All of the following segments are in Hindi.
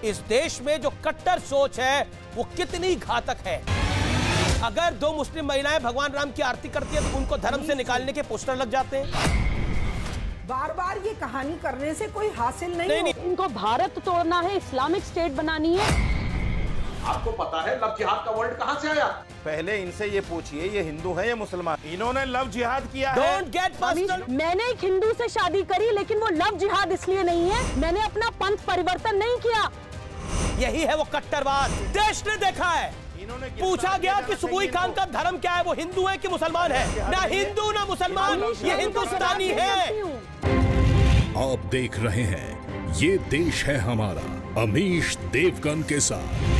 इस देश में जो कट्टर सोच है वो कितनी घातक है। अगर दो मुस्लिम महिलाएं भगवान राम की आरती करती है तो उनको धर्म से निकालने के पोस्टर लग जाते हैं। बार बार ये कहानी करने से कोई हासिल नहीं। इनको भारत तोड़ना है, इस्लामिक स्टेट बनानी है। आपको पता है लव जिहाद का वर्ड कहां से आया? पहले इनसे ये पूछिए ये हिंदू है या मुसलमान? इन्होंने लव जिहाद किया है। Don't get personal। मैंने एक हिंदू से शादी करी, लेकिन वो लव जिहाद इसलिए नहीं है, मैंने अपना पंथ परिवर्तन नहीं किया। यही है वो कट्टरवाद। देश ने देखा है, पूछा गया कि सुबुई खान का धर्म क्या है, वो हिंदू है कि मुसलमान है? ना हिंदू ना मुसलमान, ये हिंदुस्तानी है। आप देख रहे हैं ये देश है हमारा, अमीश देवगन के साथ।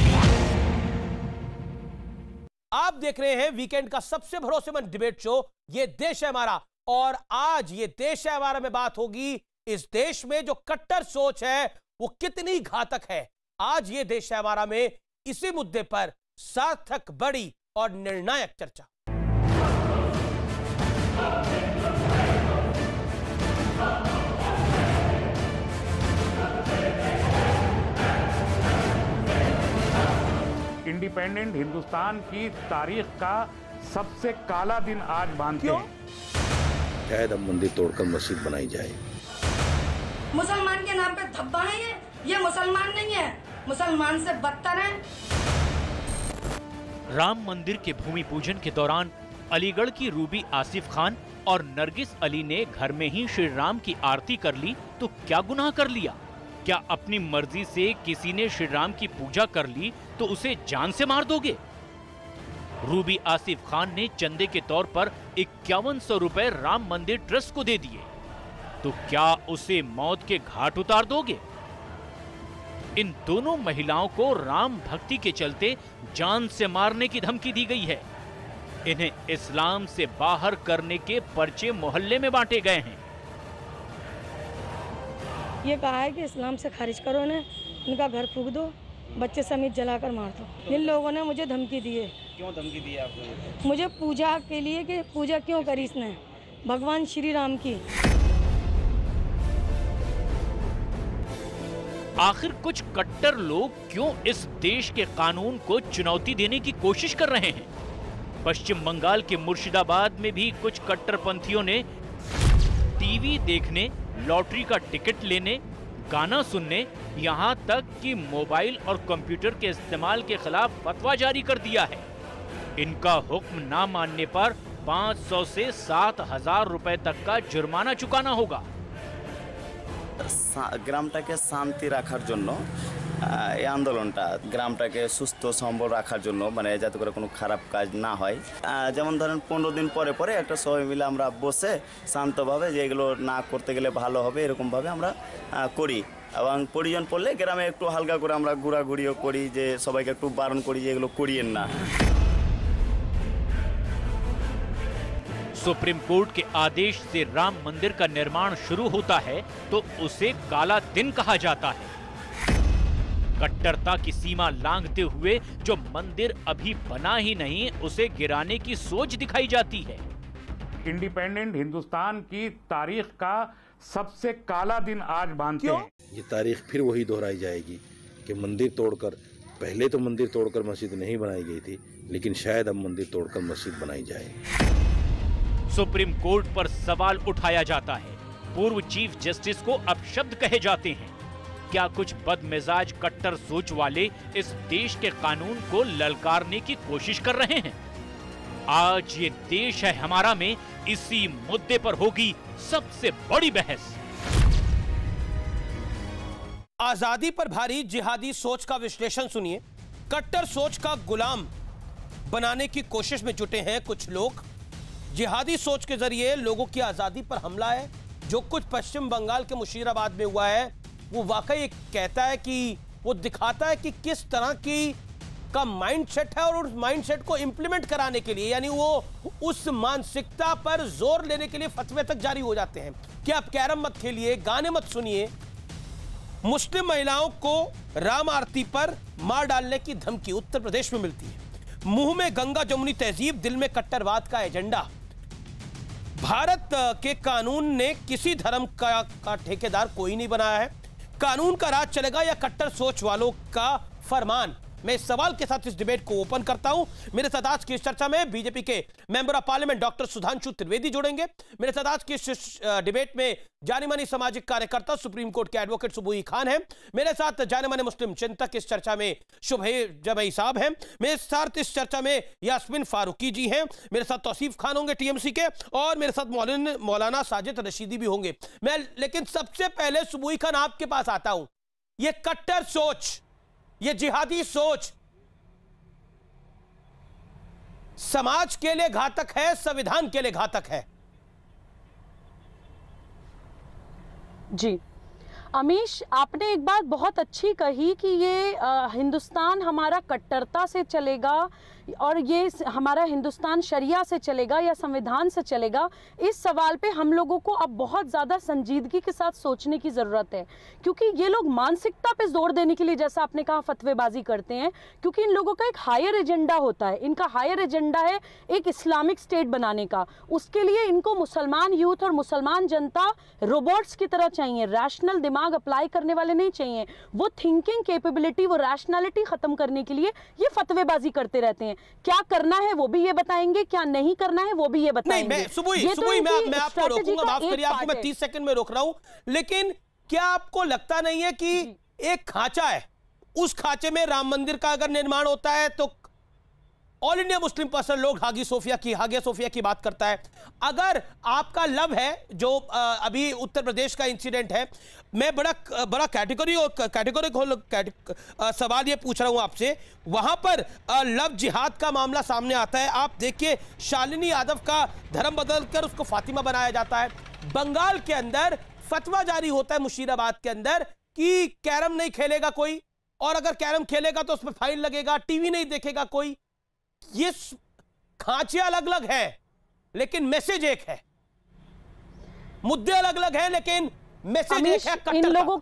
आप देख रहे हैं वीकेंड का सबसे भरोसेमंद डिबेट शो ये देश है हमारा। और आज ये देश है हमारा में बात होगी इस देश में जो कट्टर सोच है वो कितनी घातक है। आज ये देश है हमारा में इसी मुद्दे पर सार्थक, बड़ी और निर्णायक चर्चा। इंडिपेंडेंट हिंदुस्तान की तारीख का सबसे काला दिन आज मानते हैं। शायद अब मंदिर तोड़कर मस्जिद बनाई जाए। मुसलमान के नाम पे धब्बा है ये मुसलमान नहीं है, मुसलमान से बदतर है। राम मंदिर के भूमि पूजन के दौरान अलीगढ़ की रूबी आसिफ खान और नरगिस अली ने घर में ही श्री राम की आरती कर ली तो क्या गुनाह कर लिया? क्या अपनी मर्जी से किसी ने श्री राम की पूजा कर ली तो उसे जान से मार दोगे? रूबी आसिफ खान ने चंदे के तौर पर 5100 रुपए राम मंदिर ट्रस्ट को दे दिए, तो क्या उसे मौत के घाट उतार दोगे? इन दोनों महिलाओं को राम भक्ति के चलते जान से मारने की धमकी दी गई है। इन्हें इस्लाम से बाहर करने के पर्चे मोहल्ले में बांटे गए हैं। ये कहा है कि इस्लाम से खारिज करो इन्हें, इनका घर फूंक दो, बच्चे समेत जलाकर मार दो। इन लोगों ने मुझे धमकी दी है। क्यों धमकी दी आपको? मुझे पूजा के लिए कि पूजा क्यों करी इसने भगवान श्री राम की। आखिर कुछ कट्टर लोग क्यों इस देश के कानून को चुनौती देने की कोशिश कर रहे हैं? पश्चिम बंगाल के मुर्शिदाबाद में भी कुछ कट्टरपंथियों ने टीवी देखने, लॉटरी का टिकट लेने, गाना सुनने, यहाँ तक कि मोबाइल और कंप्यूटर के इस्तेमाल के खिलाफ फतवा जारी कर दिया है। इनका हुक्म ना मानने पर 500 से 7000 रुपए तक का जुर्माना चुकाना होगा। গ্রামটাকে শান্তি রাখার জন্য এই আন্দোলনটা গ্রামটাকে সুস্থ সম্বল রাখার জন্য মানে যাতে করে কোনো খারাপ কাজ না হয় যেমন ধরেন 15 দিন পরে পরে একটা সবাই মিলে আমরা বসে শান্তভাবে যে এগুলো না করতে গেলে ভালো হবে এরকম ভাবে আমরা করি এবং প্রয়োজন পড়লে গ্রামে একটু হালকা করে আমরা ঘোরাঘুরিও করি যে সবাইকে একটু বারণ করি যে এগুলো করিয়েন না। सुप्रीम कोर्ट के आदेश से राम मंदिर का निर्माण शुरू होता है तो उसे काला दिन कहा जाता है। कट्टरता की सीमा लांघते हुए जो मंदिर अभी बना ही नहीं उसे गिराने की सोच दिखाई जाती है। इंडिपेंडेंट हिंदुस्तान की तारीख का सबसे काला दिन आज मानते हैं। ये तारीख फिर वही दोहराई जाएगी कि मंदिर तोड़कर, पहले तो मंदिर तोड़कर मस्जिद नहीं बनाई गई थी, लेकिन शायद अब मंदिर तोड़कर मस्जिद बनाई जाए। सुप्रीम कोर्ट पर सवाल उठाया जाता है। पूर्व चीफ जस्टिस को अपशब्द कहे जाते हैं। क्या कुछ बदमिजाज कट्टर सोच वाले इस देश के कानून को ललकारने की कोशिश कर रहे हैं? आज ये देश है हमारा में इसी मुद्दे पर होगी सबसे बड़ी बहस। आजादी पर भारी जिहादी सोच का विश्लेषण सुनिए। कट्टर सोच का गुलाम बनाने की कोशिश में जुटे हैं कुछ लोग। जिहादी सोच के जरिए लोगों की आजादी पर हमला है। जो कुछ पश्चिम बंगाल के मुशीराबाद में हुआ है वो वाकई कहता है कि वो दिखाता है कि किस तरह की का माइंडसेट है और उस माइंडसेट को इंप्लीमेंट कराने के लिए यानी वो उस मानसिकता पर जोर लेने के लिए फतवे तक जारी हो जाते हैं कि आप कैरम मत खेलिए, गाने मत सुनिए। मुस्लिम महिलाओं को राम आरती पर मार डालने की धमकी उत्तर प्रदेश में मिलती है। मुंह में गंगा जमुनी तहजीब, दिल में कट्टरवाद का एजेंडा। भारत के कानून ने किसी धर्म का ठेकेदार कोई नहीं बनाया है। कानून का राज चलेगा या कट्टर सोच वालों का फरमान? मैं इस सवाल के साथ इस डिबेट को ओपन करता हूं। मेरे साथ आज की इस चर्चा में बीजेपी के member of parliament doctor Sudhanshu Trivedi जुड़ेंगे। मेरे साथ आज की इस डिबेट में जानी मानी सामाजिक कार्यकर्ता सुप्रीम कोर्ट के एडवोकेट सुबुई खान हैं। मेरे साथ जाने माने मुस्लिम चिंतक इस चर्चा में शुभे जमई साहब हैं। मेरे साथ इस चर्चा में यास्मीन फारूकी जी हैं। मेरे साथ तौसीफ खान होंगे टीएमसी के, और मेरे साथ मौलाना साजिद रशीदी भी होंगे। मैं लेकिन सबसे पहले सुबुई खान आपके पास आता हूं। ये कट्टर सोच, ये जिहादी सोच समाज के लिए घातक है, संविधान के लिए घातक है? जी अमीश, आपने एक बात बहुत अच्छी कही कि ये हिंदुस्तान हमारा कट्टरता से चलेगा और ये हमारा हिंदुस्तान शरिया से चलेगा या संविधान से चलेगा। इस सवाल पे हम लोगों को अब बहुत ज़्यादा संजीदगी के साथ सोचने की ज़रूरत है, क्योंकि ये लोग मानसिकता पे जोर देने के लिए, जैसा आपने कहा, फतवेबाजी करते हैं, क्योंकि इन लोगों का एक हायर एजेंडा होता है। इनका हायर एजेंडा है एक इस्लामिक स्टेट बनाने का। उसके लिए इनको मुसलमान यूथ और मुसलमान जनता रोबोट्स की तरह चाहिए, रैशनल दिमाग अप्लाई करने वाले नहीं चाहिए। वो थिंकिंग कैपेबिलिटी, वो रैशनैलिटी ख़त्म करने के लिए ये फतवेबाजी करते रहते हैं। क्या करना है वो भी ये बताएंगे, क्या नहीं करना है वो भी ये बताएंगे। मैं आपको रोकूंगा, माफ करिए, आपको मैं 30 सेकंड में रोक रहा हूं। लेकिन क्या आपको लगता नहीं है कि एक खांचा है, उस खांचे में राम मंदिर का अगर निर्माण होता है तो ऑल इंडिया मुस्लिम पर्सनल लोग हागिया सोफिया की बात करता है। अगर आपका लव है, जो अभी उत्तर प्रदेश का इंसिडेंट है, मैं बड़ा कैटेगोरिकल सवाल ये पूछ रहा हूं आपसे। वहां पर लव जिहाद का मामला सामने आता है। आप देखिए, शालिनी यादव का धर्म बदलकर उसको फातिमा बनाया जाता है। बंगाल के अंदर फतवा जारी होता है मुशीराबाद के अंदर कि कैरम नहीं खेलेगा कोई, और अगर कैरम खेलेगा तो उसमें फाइन लगेगा, टीवी नहीं देखेगा कोई। ये खांचे अलग अलग है लेकिन मैसेज एक है, मुद्दे अलग अलग हैं लेकिन मैसेज एक है। इन लोगों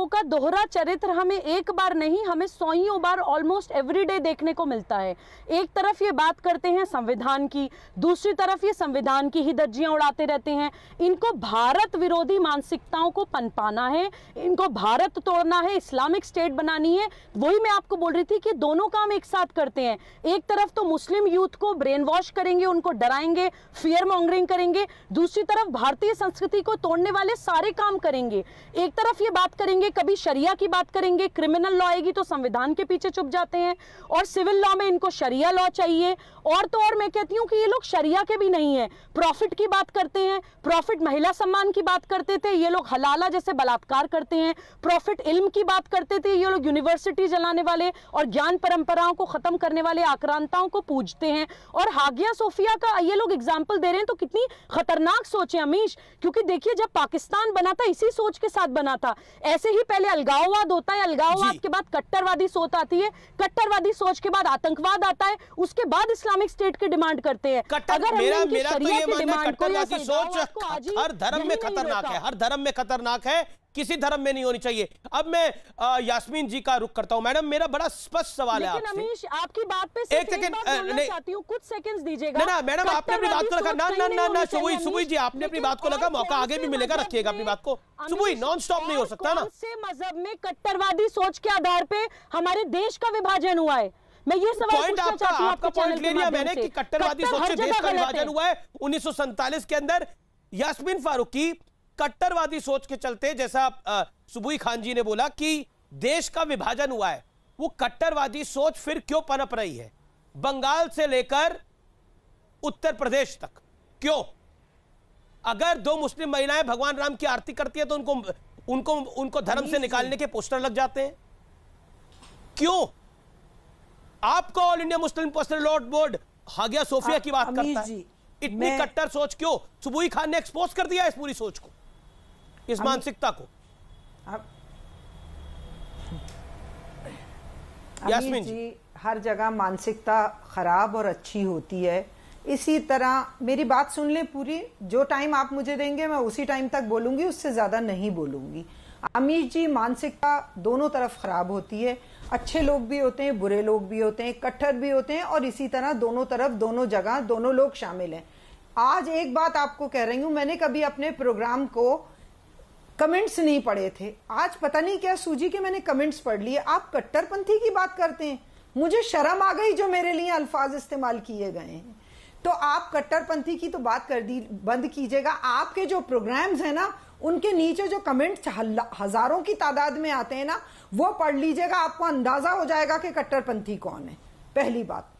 का दोहरा चरित्र हमें एक बार नहीं, हमें सौयों बार ऑलमोस्ट एवरीडे देखने को मिलता है। एक तरफ ये बात करते हैं संविधान की, दूसरी तरफ ये संविधान की ही धज्जियां उड़ाते रहते हैं। इनको भारत विरोधी मानसिकताओं को पनपाना है, इनको भारत तोड़ना है, इस्लामिक स्टेट बनानी है। वही मैं आपको बोल रही थी कि दोनों काम एक साथ करते हैं। एक तरफ तो मुस्लिम यूथ को ब्रेन वॉश करेंगे, उनको डराएंगे, फियर मॉन्गरिंग करेंगे, दूसरी तरफ भारतीय संस्कृति को तोड़ने वाले सारे काम करेंगे। एक तरफ ये करेंगे, कभी शरिया की बात करेंगे, क्रिमिनल लॉ आएगी तो संविधान के पीछे छुप जाते हैं, और सिविल लॉ में इनको शरिया लॉ चाहिए। और तो और मैं कहती हूं कि ये लोग शरिया के भी नहीं है, प्रॉफिट की बात करते हैं, प्रॉफिट महिला सम्मान की बात करते थे, ये लोग हलाला जैसे बलात्कार करते हैं, प्रॉफिट इल्म की बात करते थे, ये लोग यूनिवर्सिटी जलाने वाले और ज्ञान परंपराओं को खत्म करने वाले आक्रांताओं को पूजते हैं। और हागिया सोफिया का ये लोग एग्जाम्पल दे रहे हैं, तो कितनी खतरनाक सोच है अमीश। क्योंकि देखिए, जब पाकिस्तान बना था इसी सोच के साथ बना था। ऐसे ही पहले अलगाववाद होता है, अलगाववाद के बाद कट्टरवादी सोच आती है, कट्टरवादी सोच के बाद आतंकवाद आता है, उसके बाद इस्लामिक स्टेट की डिमांड करते हैं। अगर मेरा तो ये मानना है, कट्टरवादी सोच हर धर्म में खतरनाक है, हर धर्म में खतरनाक है, किसी धर्म में नहीं होनी चाहिए। अब मैं यास्मीन जी का रुख करता हूं। मैडम, मेरा बड़ा स्पष्ट सवाल है आपसे। अमीश, आपकी बात पे एक सेकंड चाहती हूं, कुछ सेकंड्स दीजिएगा। ना मैडम, आपने अपनी बात को रखा। ना सुबुई जी, आपने अपनी बात को लगा, मौका आगे भी मिलेगा, रखिएगा अपनी बात को। सुबुई, नॉन स्टॉप नहीं हो सकता ना। कौन से मजहब में कट्टरवादी सोच के आधार पे हमारे देश का विभाजन हुआ है? मैं ये सवाल पूछना चाहती हूं। आपका पॉइंट ले लिया मैंने कि कट्टरवादी सोच से देश का विभाजन हुआ है 1947 के अंदर। यास्मीन फारूकी, कट्टरवादी सोच के चलते, जैसा सुबुई खान जी ने बोला कि देश का विभाजन हुआ है, वो कट्टरवादी सोच फिर क्यों पनप रही है बंगाल से लेकर उत्तर प्रदेश तक? क्यों? अगर दो मुस्लिम महिलाएं भगवान राम की आरती करती है तो उनको धर्म से निकालने के पोस्टर लग जाते हैं। क्यों? आपको all India Muslim personal law board Hagia Sophia की बात करता है। इतनी कट्टर सोच क्यों? सुबुई खान ने एक्सपोज कर दिया इस पूरी सोच को, इस मानसिकता को। यास्मीन जी, हर जगह मानसिकता खराब और अच्छी होती है। इसी तरह मेरी बात सुन लें पूरी, जो टाइम आप मुझे देंगे मैं उसी टाइम तक बोलूंगी, उससे ज्यादा नहीं बोलूंगी। अमीश जी, मानसिकता दोनों तरफ खराब होती है। अच्छे लोग भी होते हैं, बुरे लोग भी होते हैं, कट्टर भी होते हैं, और इसी तरह दोनों तरफ, दोनों जगह, दोनों लोग शामिल हैं। आज एक बात आपको कह रही हूं, मैंने कभी अपने प्रोग्राम को कमेंट्स नहीं पढ़े थे। आज पता नहीं क्या सूझी कि मैंने कमेंट्स पढ़ लिए। आप कट्टरपंथी की बात करते हैं, मुझे शर्म आ गई जो मेरे लिए अल्फाज इस्तेमाल किए गए हैं। तो आप कट्टरपंथी की तो बात कर दी, बंद कीजिएगा। आपके जो प्रोग्राम्स हैं ना, उनके नीचे जो कमेंट्स हजारों की तादाद में आते हैं ना, वो पढ़ लीजिएगा, आपको अंदाजा हो जाएगा कि कट्टरपंथी कौन है। पहली बात,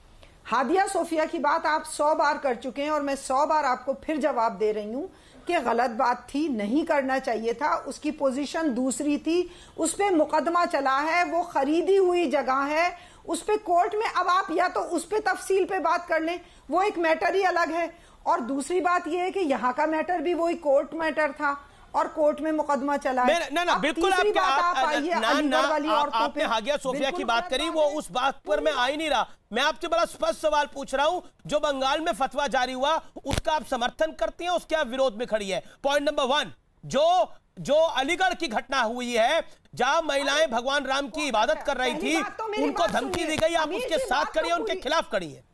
हादिया सोफिया की बात आप 100 बार कर चुके हैं और मैं 100 बार आपको फिर जवाब दे रही हूं कि गलत बात थी, नहीं करना चाहिए था। उसकी पोजीशन दूसरी थी, उस पर मुकदमा चला है, वो खरीदी हुई जगह है, उस पर कोर्ट में। अब आप या तो उस पर तफसील पे बात कर लें, वो एक मैटर ही अलग है। और दूसरी बात यह है कि यहाँ का मैटर भी वही कोर्ट मैटर था और कोर्ट में मुकदमा चला है। ना बिल्कुल आपने हादिया सोफिया की बात करी, वो उस बात पर मैं आ ही नहीं रहा। मैं आपसे बड़ा स्पष्ट सवाल पूछ रहा हूं, जो बंगाल में फतवा जारी हुआ उसका आप समर्थन करती हैं, उसके आप विरोध में खड़ी है। पॉइंट नंबर 1, जो अलीगढ़ की घटना हुई है जहां महिलाएं भगवान राम की इबादत कर रही थी, उनको धमकी दी गई, आप उसके साथ खड़ी है, उनके खिलाफ खड़ी है।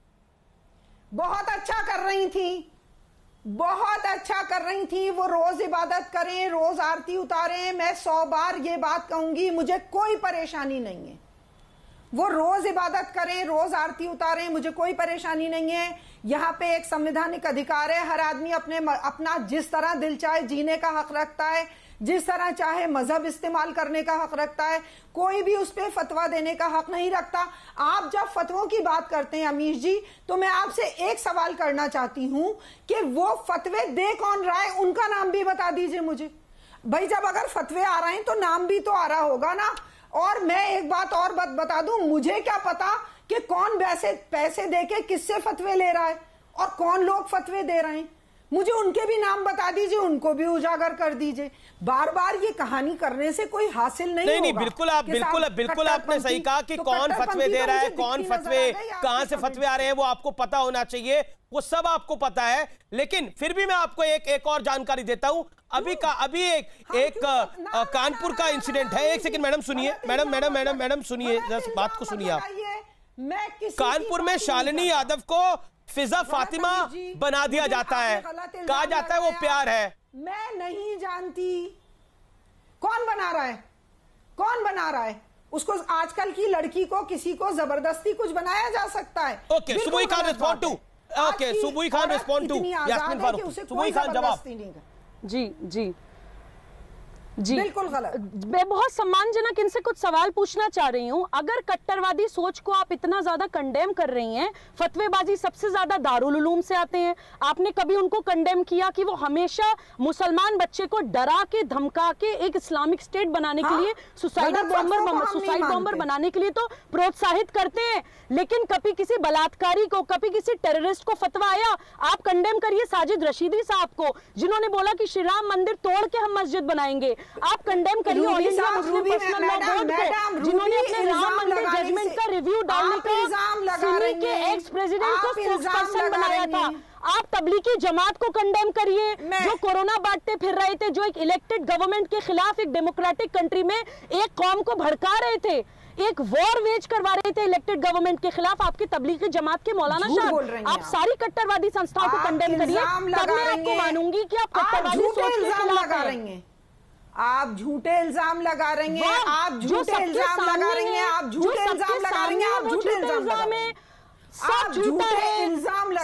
बहुत अच्छा कर रही थी, बहुत अच्छा कर रही थी। वो रोज इबादत करें, रोज आरती उतारें। मैं 100 बार ये बात कहूंगी, मुझे कोई परेशानी नहीं है। वो रोज इबादत करें, रोज आरती उतारें, मुझे कोई परेशानी नहीं है। यहाँ पे एक संवैधानिक अधिकार है, हर आदमी अपना जिस तरह दिल चाहे जीने का हक रखता है, जिस तरह चाहे मजहब इस्तेमाल करने का हक रखता है। कोई भी उस पर फतवा देने का हक नहीं रखता। आप जब फतवों की बात करते हैं अमीश जी, तो मैं आपसे एक सवाल करना चाहती हूं कि वो फतवे दे कौन रहा है, उनका नाम भी बता दीजिए मुझे। भाई जब अगर फतवे आ रहे हैं तो नाम भी तो आ रहा होगा ना। और मैं एक बात और बता दूं, मुझे क्या पता कि कौन वैसे पैसे देके किससे फतवे ले रहा है और कौन लोग फतवे दे रहे हैं। मुझे उनके भी नाम बता दीजिए, उनको भी उजागर कर दीजिए। बार बार ये कहानी करने से कोई हासिल नहीं होगा। नहीं, बिल्कुल आपने सही कहा कि कौन फतवे दे रहा है, कौन फतवे, कहां से फतवे आ रहे हैं, वो आपको पता होना चाहिए, वो सब आपको पता है। लेकिन फिर भी मैं आपको एक और जानकारी देता हूं। अभी एक कानपुर का इंसिडेंट है। एक सेकंड मैडम सुनिए, मैडम सुनिए, बात को सुनिए आप। कानपुर में शालिनी यादव को फिजा फातिमा बना दिया जाता है, कहा जाता है वो प्यार है। मैं नहीं जानती कौन बना रहा है, कौन बना रहा है उसको। आजकल की लड़की को किसी को जबरदस्ती कुछ बनाया जा सकता है। Okay, Subui Khan respond to, okay Subui Khan respond to Yasmeen Farooq. Subui Khan जवाब। जी बिल्कुल गलत। मैं बहुत सम्मानजनक इनसे कुछ सवाल पूछना चाह रही हूं। अगर कट्टरवादी सोच को आप इतना ज्यादा कंडेम कर रही हैं, फतवेबाजी सबसे ज्यादा दारुल उलूम से आते हैं, आपने कभी उनको कंडेम किया कि वो हमेशा मुसलमान बच्चे को डरा के धमका के एक इस्लामिक स्टेट बनाने के लिए, सुसाइड बॉम्बर बनाने के लिए तो प्रोत्साहित करते हैं, लेकिन कभी किसी बलात्कारी को, कभी किसी टेररिस्ट को फतवा आया? आप कंडेम करिए साजिद रशीदी साहब को, जिन्होंने बोला कि श्री राम मंदिर तोड़ के हम मस्जिद बनाएंगे। आप कंडेम करिए all India Muslim personal law board को, जिन्होंने अपने राम मंदिर जजमेंट का रिव्यू डालने का सिमी के एक्स प्रेसिडेंट को स्पोक्सपर्सन बनाया था। आप तबलीगी जमात को कंडेम करिए, जो कोरोना बांटते फिर रहे थे, जो एक इलेक्टेड गवर्नमेंट के खिलाफ एक डेमोक्रेटिक कंट्री में एक कौम को भड़का रहे थे, एक वॉर वेज करवा रहे थे इलेक्टेड गवर्नमेंट के खिलाफ। आपकी तबलीगी जमात के मौलाना साहब, आप सारी कट्टरवादी संस्थाओं को कंडेम करिए, तब मैं आपको मानूंगी कि आप कट्टरवादी सोच के खिलाफ हैं। आप झूठे इल्जाम लगा रही हैं, आप झूठे इल्जाम लगा रही हैं, आप झूठे इल्जाम लगा रही हैं, आप झूठे इल्जाम लगा रही हैं। सब झूठा है,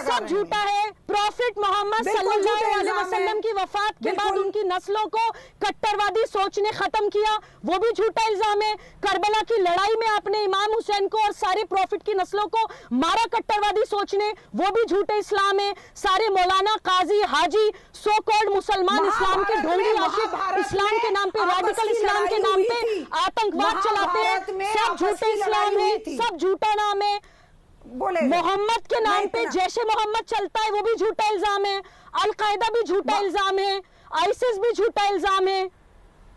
सब झूठा है। प्रॉफिट मोहम्मद सल्लल्लाहु अलैहि वसल्लम की वफात के बाद उनकी नस्लों को कट्टरवादी सोच ने खत्म किया, वो भी झूठा इल्जाम है। करबला की लड़ाई में आपने इमाम हुसैन को और सारे प्रॉफिट की नस्लों को मारा कट्टरवादी सोच ने, वो भी झूठे इस्लाम है। सारे मौलाना, काजी, हाजी, सो कॉल्ड मुसलमान इस्लाम के ढोंगी आशिक इस्लाम के नाम पे, रेडिकल इस्लाम के नाम पे आतंकवाद चलाते हैं, सब झूठे इस्लाम है, सब झूठा नाम है। मोहम्मद के नाम पे जैशे मोहम्मद चलता है, वो भी झूठा इल्जाम है। अल-कायदा भी झूठा इल्जाम है, आईसिस भी झूठा इल्जाम है,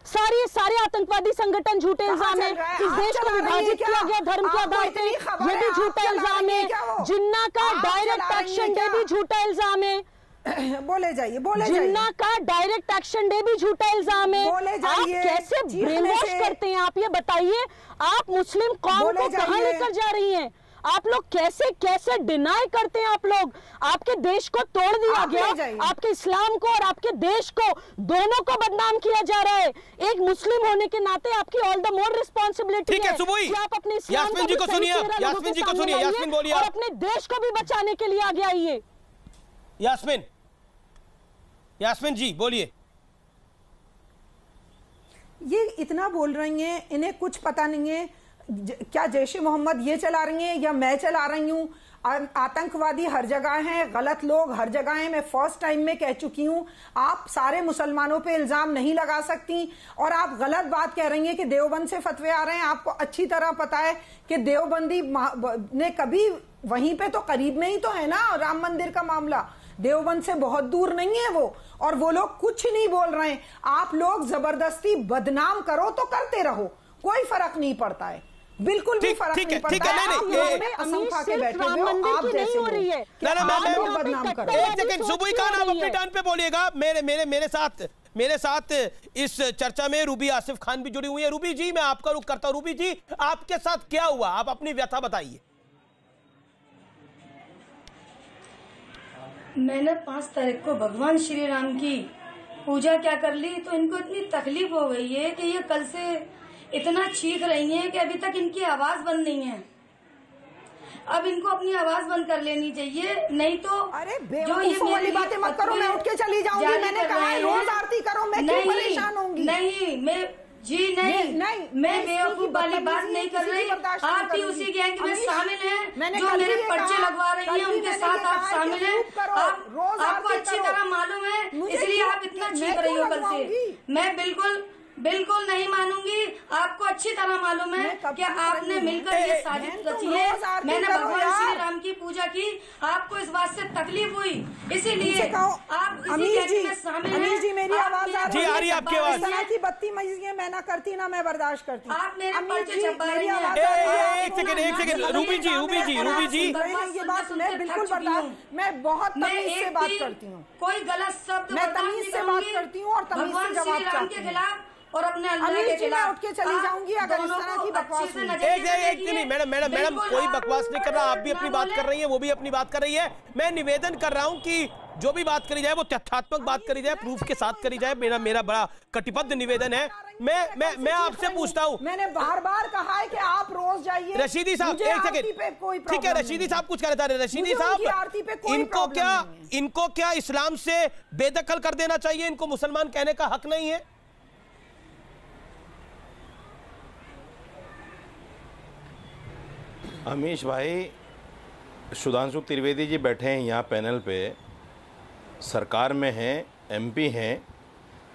सारे आतंकवादी संगठन झूठे इल्जाम है। इस देश को विभाजित किया गया धर्म के आधार पे, ये भी झूठा इल्जाम है। जिन्ना का डायरेक्ट एक्शन डे भी झूठा इल्जाम है। बोले जाइए, बोले जाइए। जिन्ना का डायरेक्ट एक्शन डे भी झूठा इल्जाम है। आप कैसे ब्रेन वॉश करते हैं, आप ये बताइए। आप मुस्लिम कौम को कहां लेकर जा रही हैं? आप लोग कैसे कैसे डिनाई करते हैं। आप लोग, आपके देश को तोड़ दिया गया, आपके इस्लाम को और आपके देश को दोनों को बदनाम किया जा रहा है। एक मुस्लिम होने के नाते आपकी ऑल द मोर रिस्पॉन्सिबिलिटी है कि आप अपने इस्लाम यास्मीन जी को सुनिए, यास्मीन जी को सुनिए, यास्मीन बोलिए और अपने देश को भी बचाने के लिए आगे आइए। यास्मीन जी बोलिए। ये इतना बोल रही हैं, इन्हें कुछ पता नहीं है क्या जैश ए मोहम्मद ये चला रही हैं या मैं चला रही हूँ। आतंकवादी हर जगह हैं, गलत लोग हर जगह हैं। मैं फर्स्ट टाइम में कह चुकी हूँ, आप सारे मुसलमानों पे इल्जाम नहीं लगा सकती। और आप गलत बात कह रही हैं कि देवबंद से फतवे आ रहे हैं। आपको अच्छी तरह पता है कि देवबंदी ने कभी, वहीं पे तो करीब में ही तो है ना राम मंदिर का मामला, देवबंद से बहुत दूर नहीं है वो। और वो लोग कुछ नहीं बोल रहे हैं। आप लोग जबरदस्ती बदनाम करो तो करते रहो, कोई फर्क नहीं पड़ता है, बिल्कुल भी फर्क नहीं पड़ता है। आप लोगों ने असम खा के बैठे हुए हो, आप जैसे लोग बदनाम करो। एक सेकंड, सुबुई खान आप अपनी टर्न पे बोलिएगा। मेरे साथ इस चर्चा में रूबी आसिफ खान भी जुड़ी हुई है। रूबी जी, मैं आपका रुख करता हूं। रूबी जी, आपके साथ क्या हुआ, आप अपनी व्यथा बताइए। मैंने 5 तारीख को भगवान श्री राम की पूजा क्या कर ली, तो इनको इतनी तकलीफ हो गई है कि ये कल से इतना चीख रही हैं कि अभी तक इनकी आवाज बंद नहीं है। अब इनको अपनी आवाज बंद कर लेनी चाहिए, नहीं तो अरे बेवकूफों वाली बातें मत करो, मैं उठ के चली जाऊंगी। मैंने कहा है रोज आरती करो, मैं क्यों परेशान होंगी? नहीं, नहीं, मैं बेवकूफ वाली बात नहीं कर रही। आप भी उसी गैंग में शामिल हैं जो मेरे पर्चे लगवा रही हैं, उनके साथ आप शामिल हैं। आपको अच्छी तरह मालूम है, इसलिए आप इतना चीख रही हो कल से। मैं बिल्कुल नहीं मानूंगी। आपको अच्छी तरह मालूम है कि आपने मिलकर ये साजिश रची है। मैंने भगवान श्री राम की पूजा की, आपको इस बात से तकलीफ हुई, इसीलिए आप इसी गैंग में शामिल हैं। अमीश जी, मेरी आवाज आ रही है आपकी आवाज? इस तरह की बदतमीजी मैं ना करती, ना मैं बर्दाश्त करती। आप मेरे पर्चे छपा रही हैं। एक सेकंड, रूबी जी, ये बात मैं बिल्कुल बर्दाश्त, मैं बहुत तमीज से बात करती हूँ, कोई गलत शब्द मैं तमीज से बात करती हूँ और तमीज से जवाब चाहती हूँ। खिलाफ और अपने अल्लाह के खिलाफ उठ के चली जाऊंगी अगर इस तरह की बकवास हुई। नहीं, मैडम कोई बकवास नहीं कर रहा। आप भी अपनी बात कर रही हैं, वो भी अपनी बात कर रही है। मैं निवेदन कर रहा हूं कि जो भी बात करी जाए वो तथ्यात्मक बात करी जाए, प्रूफ के साथ करी जाए। मेरा बड़ा कटिबद्ध निवेदन है। मैं आपसे पूछता हूं, मैंने बार कहा है कि आप रोज जाइए। रशीदी साहब, एक सेकंड, ठीक है, रशीदी साहब कुछ कहना चाह रहे हैं। रशीदी साहब, इनको क्या इस्लाम से बेदखल कर देना चाहिए? इनको मुसलमान कहने का हक नहीं है? अमीश भाई, सुधांशु त्रिवेदी जी बैठे हैं यहाँ पैनल पे, सरकार में हैं, एमपी हैं।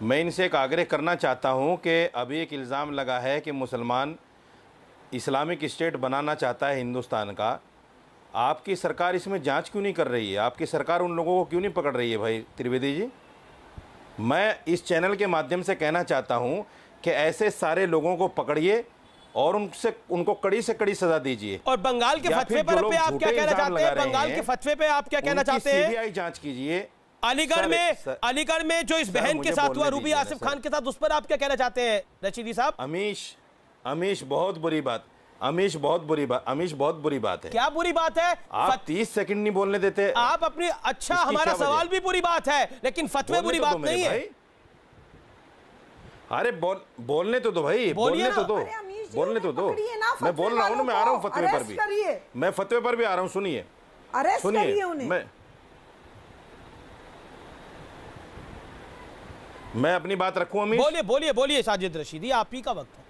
मैं इनसे एक आग्रह करना चाहता हूँ कि अभी एक इल्ज़ाम लगा है कि मुसलमान इस्लामिक स्टेट बनाना चाहता है हिंदुस्तान का। आपकी सरकार इसमें जांच क्यों नहीं कर रही है? आपकी सरकार उन लोगों को क्यों नहीं पकड़ रही है? भाई त्रिवेदी जी, मैं इस चैनल के माध्यम से कहना चाहता हूँ कि ऐसे सारे लोगों को पकड़िए और उनको कड़ी से कड़ी सजा दीजिए। और बंगाल के फतवे पर आप क्या कहना चाहते हैं? बंगाल के फतवे पे आप क्या कहना चाहते हैं? सीबीआई जांच कीजिए। अलीगढ़ में जो इस बहन के साथ हुआ रूबी आसिफ खान के साथ, उस पर आप क्या कहना चाहते हैं रशीदी साहब? अमीश बहुत बुरी बात, अमीश बहुत बुरी बात है। क्या बुरी बात है? आप 30 सेकंड नहीं बोलने देते आप अपनी। अच्छा, हमारा सवाल भी बुरी बात है, लेकिन फतवे बुरी बात नहीं है। अरे बोलने तो दो भाई, बोलने तो दो। मैं बोल रहा हूँ, मैं आ रहा हूँ फतवे पर भी, मैं फतवे पर भी आ रहा हूँ। सुनिए, मैं अपनी बात रखूं अमीश? बोलिए साजिद रशीदी, आप ही का वक्त है।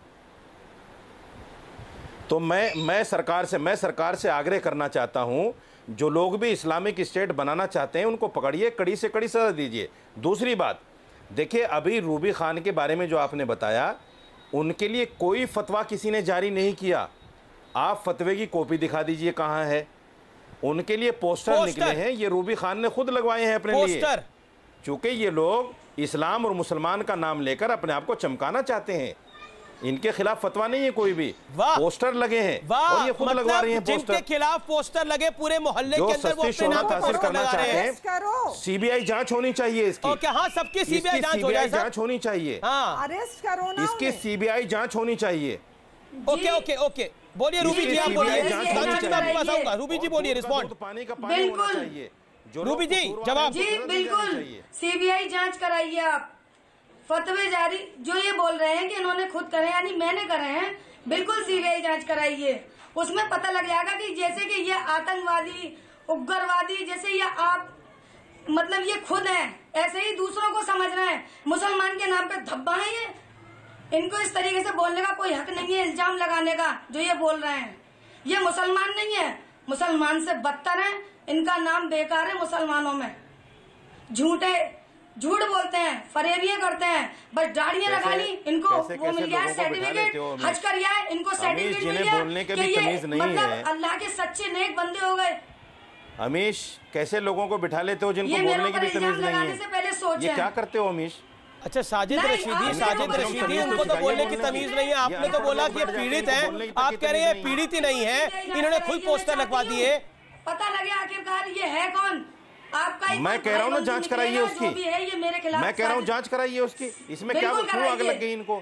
तो मैं सरकार से आग्रह करना चाहता हूं, जो लोग भी इस्लामिक स्टेट बनाना चाहते हैं उनको पकड़िए, कड़ी से कड़ी सजा दीजिए। दूसरी बात, देखिए अभी रूबी खान के बारे में जो आपने बताया, उनके लिए कोई फतवा किसी ने जारी नहीं किया। आप फतवे की कॉपी दिखा दीजिए कहाँ है। उनके लिए पोस्टर निकले हैं, ये रूबी खान ने खुद लगवाए हैं अपने लिए, चूंकि ये लोग इस्लाम और मुसलमान का नाम लेकर अपने आप को चमकाना चाहते हैं। इनके खिलाफ फतवा नहीं है कोई भी, पोस्टर लगे हैं और ये खुद लगवा रही हैं पोस्टर। जिनके खिलाफ पोस्टर लगे पूरे मोहल्ले के अंदर वो अपने नाम हासिल करना चाहते हैं। सीबीआई जांच होनी चाहिए इसकी। हाँ, सबकी सीबीआई जांच जांच होनी चाहिए। अरेस्ट करो ना, इसकी सीबीआई जांच होनी चाहिए। ओके ओके ओके, बोलिए रूबी जी, आप बोलिए। सुधांशु जी मैं आपके पास आऊंगा। रूबी जी बोलिए, रिस्पॉन्ड। पानी का पानी होना चाहिए। रूबी जी जवाब। जी बिल्कुल, सीबीआई जांच कराइए आप। फतवे जारी जो ये बोल रहे हैं कि इन्होंने खुद करे यानी मैंने करे हैं, बिल्कुल सीबीआई जांच कराइए। उसमें पता लग जाएगा कि जैसे कि ये आतंकवादी, उग्रवादी, जैसे ये आप मतलब ये खुद हैं, ऐसे ही दूसरों को समझ रहे हैं। मुसलमान के नाम पे धब्बा है ये, इनको इस तरीके से बोलने का कोई हक नहीं है, इल्जाम लगाने का जो ये बोल रहे हैं। ये मुसलमान नहीं है, मुसलमान से बदतर है, इनका नाम बेकार है मुसलमानों में। झूठ बोलते हैं, फरेबियां करते हैं, बस दाढ़ियां लगा ली, इनको वो मिल गया सर्टिफिकेट, हज कर गया है, इनको सर्टिफिकेट मिल गया कि ये मतलब अल्लाह के सच्चे नेक बंदे हो गए। अमीश, कैसे लोगों को बिठा लेते हो जिनको बोलने की भी तमीज नहीं है? ये क्या करते हो अमीश? अच्छा साजिद रशीदी, उनको तो बोलने की तमीज नहीं है। आपने तो बोला कि ये पीड़ित है, आप कह रहे हैं पीड़ित ही नहीं है, इन्होंने खुद पोस्टर लगवा दिए। पता लगे आखिरकार ये है कौन? आपका मैं कह रहा हूँ ना जांच कराइए उसकी, ये मेरे खिलाफ मैं कह रहा हूँ जांच कराइए उसकी। इसमें क्या क्यों आग लग गई इनको?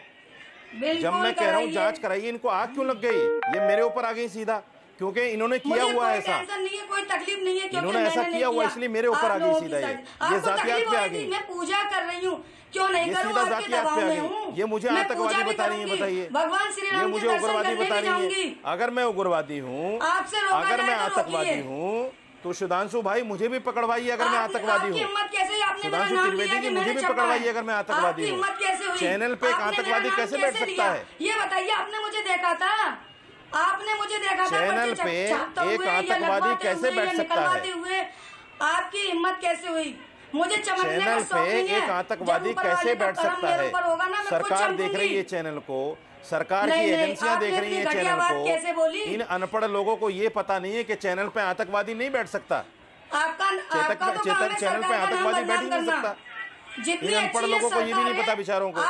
जब मैं कह रहा हूँ जांच कराइए, इनको आग क्यों लग गई? ये मेरे ऊपर आ गई सीधा, क्योंकि इन्होंने किया हुआ है ऐसा। नहीं है, कोई तकलीफ नहीं है, इन्होंने ऐसा किया हुआ इसलिए मेरे ऊपर आ गई सीधा। ये जातियात पे आ गई। मैं पूजा कर रही हूँ, क्यों नहीं करूँ? सीधा जातियात पे आ गई। ये मुझे आतंकवादी बता रही है, बताइए। भगवान श्री राम ये मुझे उग्रवादी बता रही है। अगर मैं उग्रवादी हूँ, अगर मैं आतंकवादी हूँ, तो सुधांशु भाई मुझे भी पकड़वाइए अगर मैं आतंकवादी हूँ। सुधांशु त्रिवेदी जी मुझे भी पकड़वाइए अगर मैं आतंकवादी हूँ। चैनल पे एक आतंकवादी कैसे बैठ सकता है? ये बताइए, आपने मुझे देखा था? आपने मुझे देखा था चैनल पे एक आतंकवादी कैसे बैठ सकता है? आपकी हिम्मत कैसे हुई? मुझे चमकने का शौक नहीं है। चैनल पे एक आतंकवादी कैसे बैठ सकता है? सरकार देख रही है चैनल को, सरकार की एजेंसियां देख रही हैं चैनल को। इन अनपढ़ लोगों को ये पता नहीं है कि चैनल पे आतंकवादी नहीं बैठ सकता। चैनल पे आतंकवादी बैठ ही नहीं सकता। इन अनपढ़ लोगों को ये भी नहीं पता बेचारों को।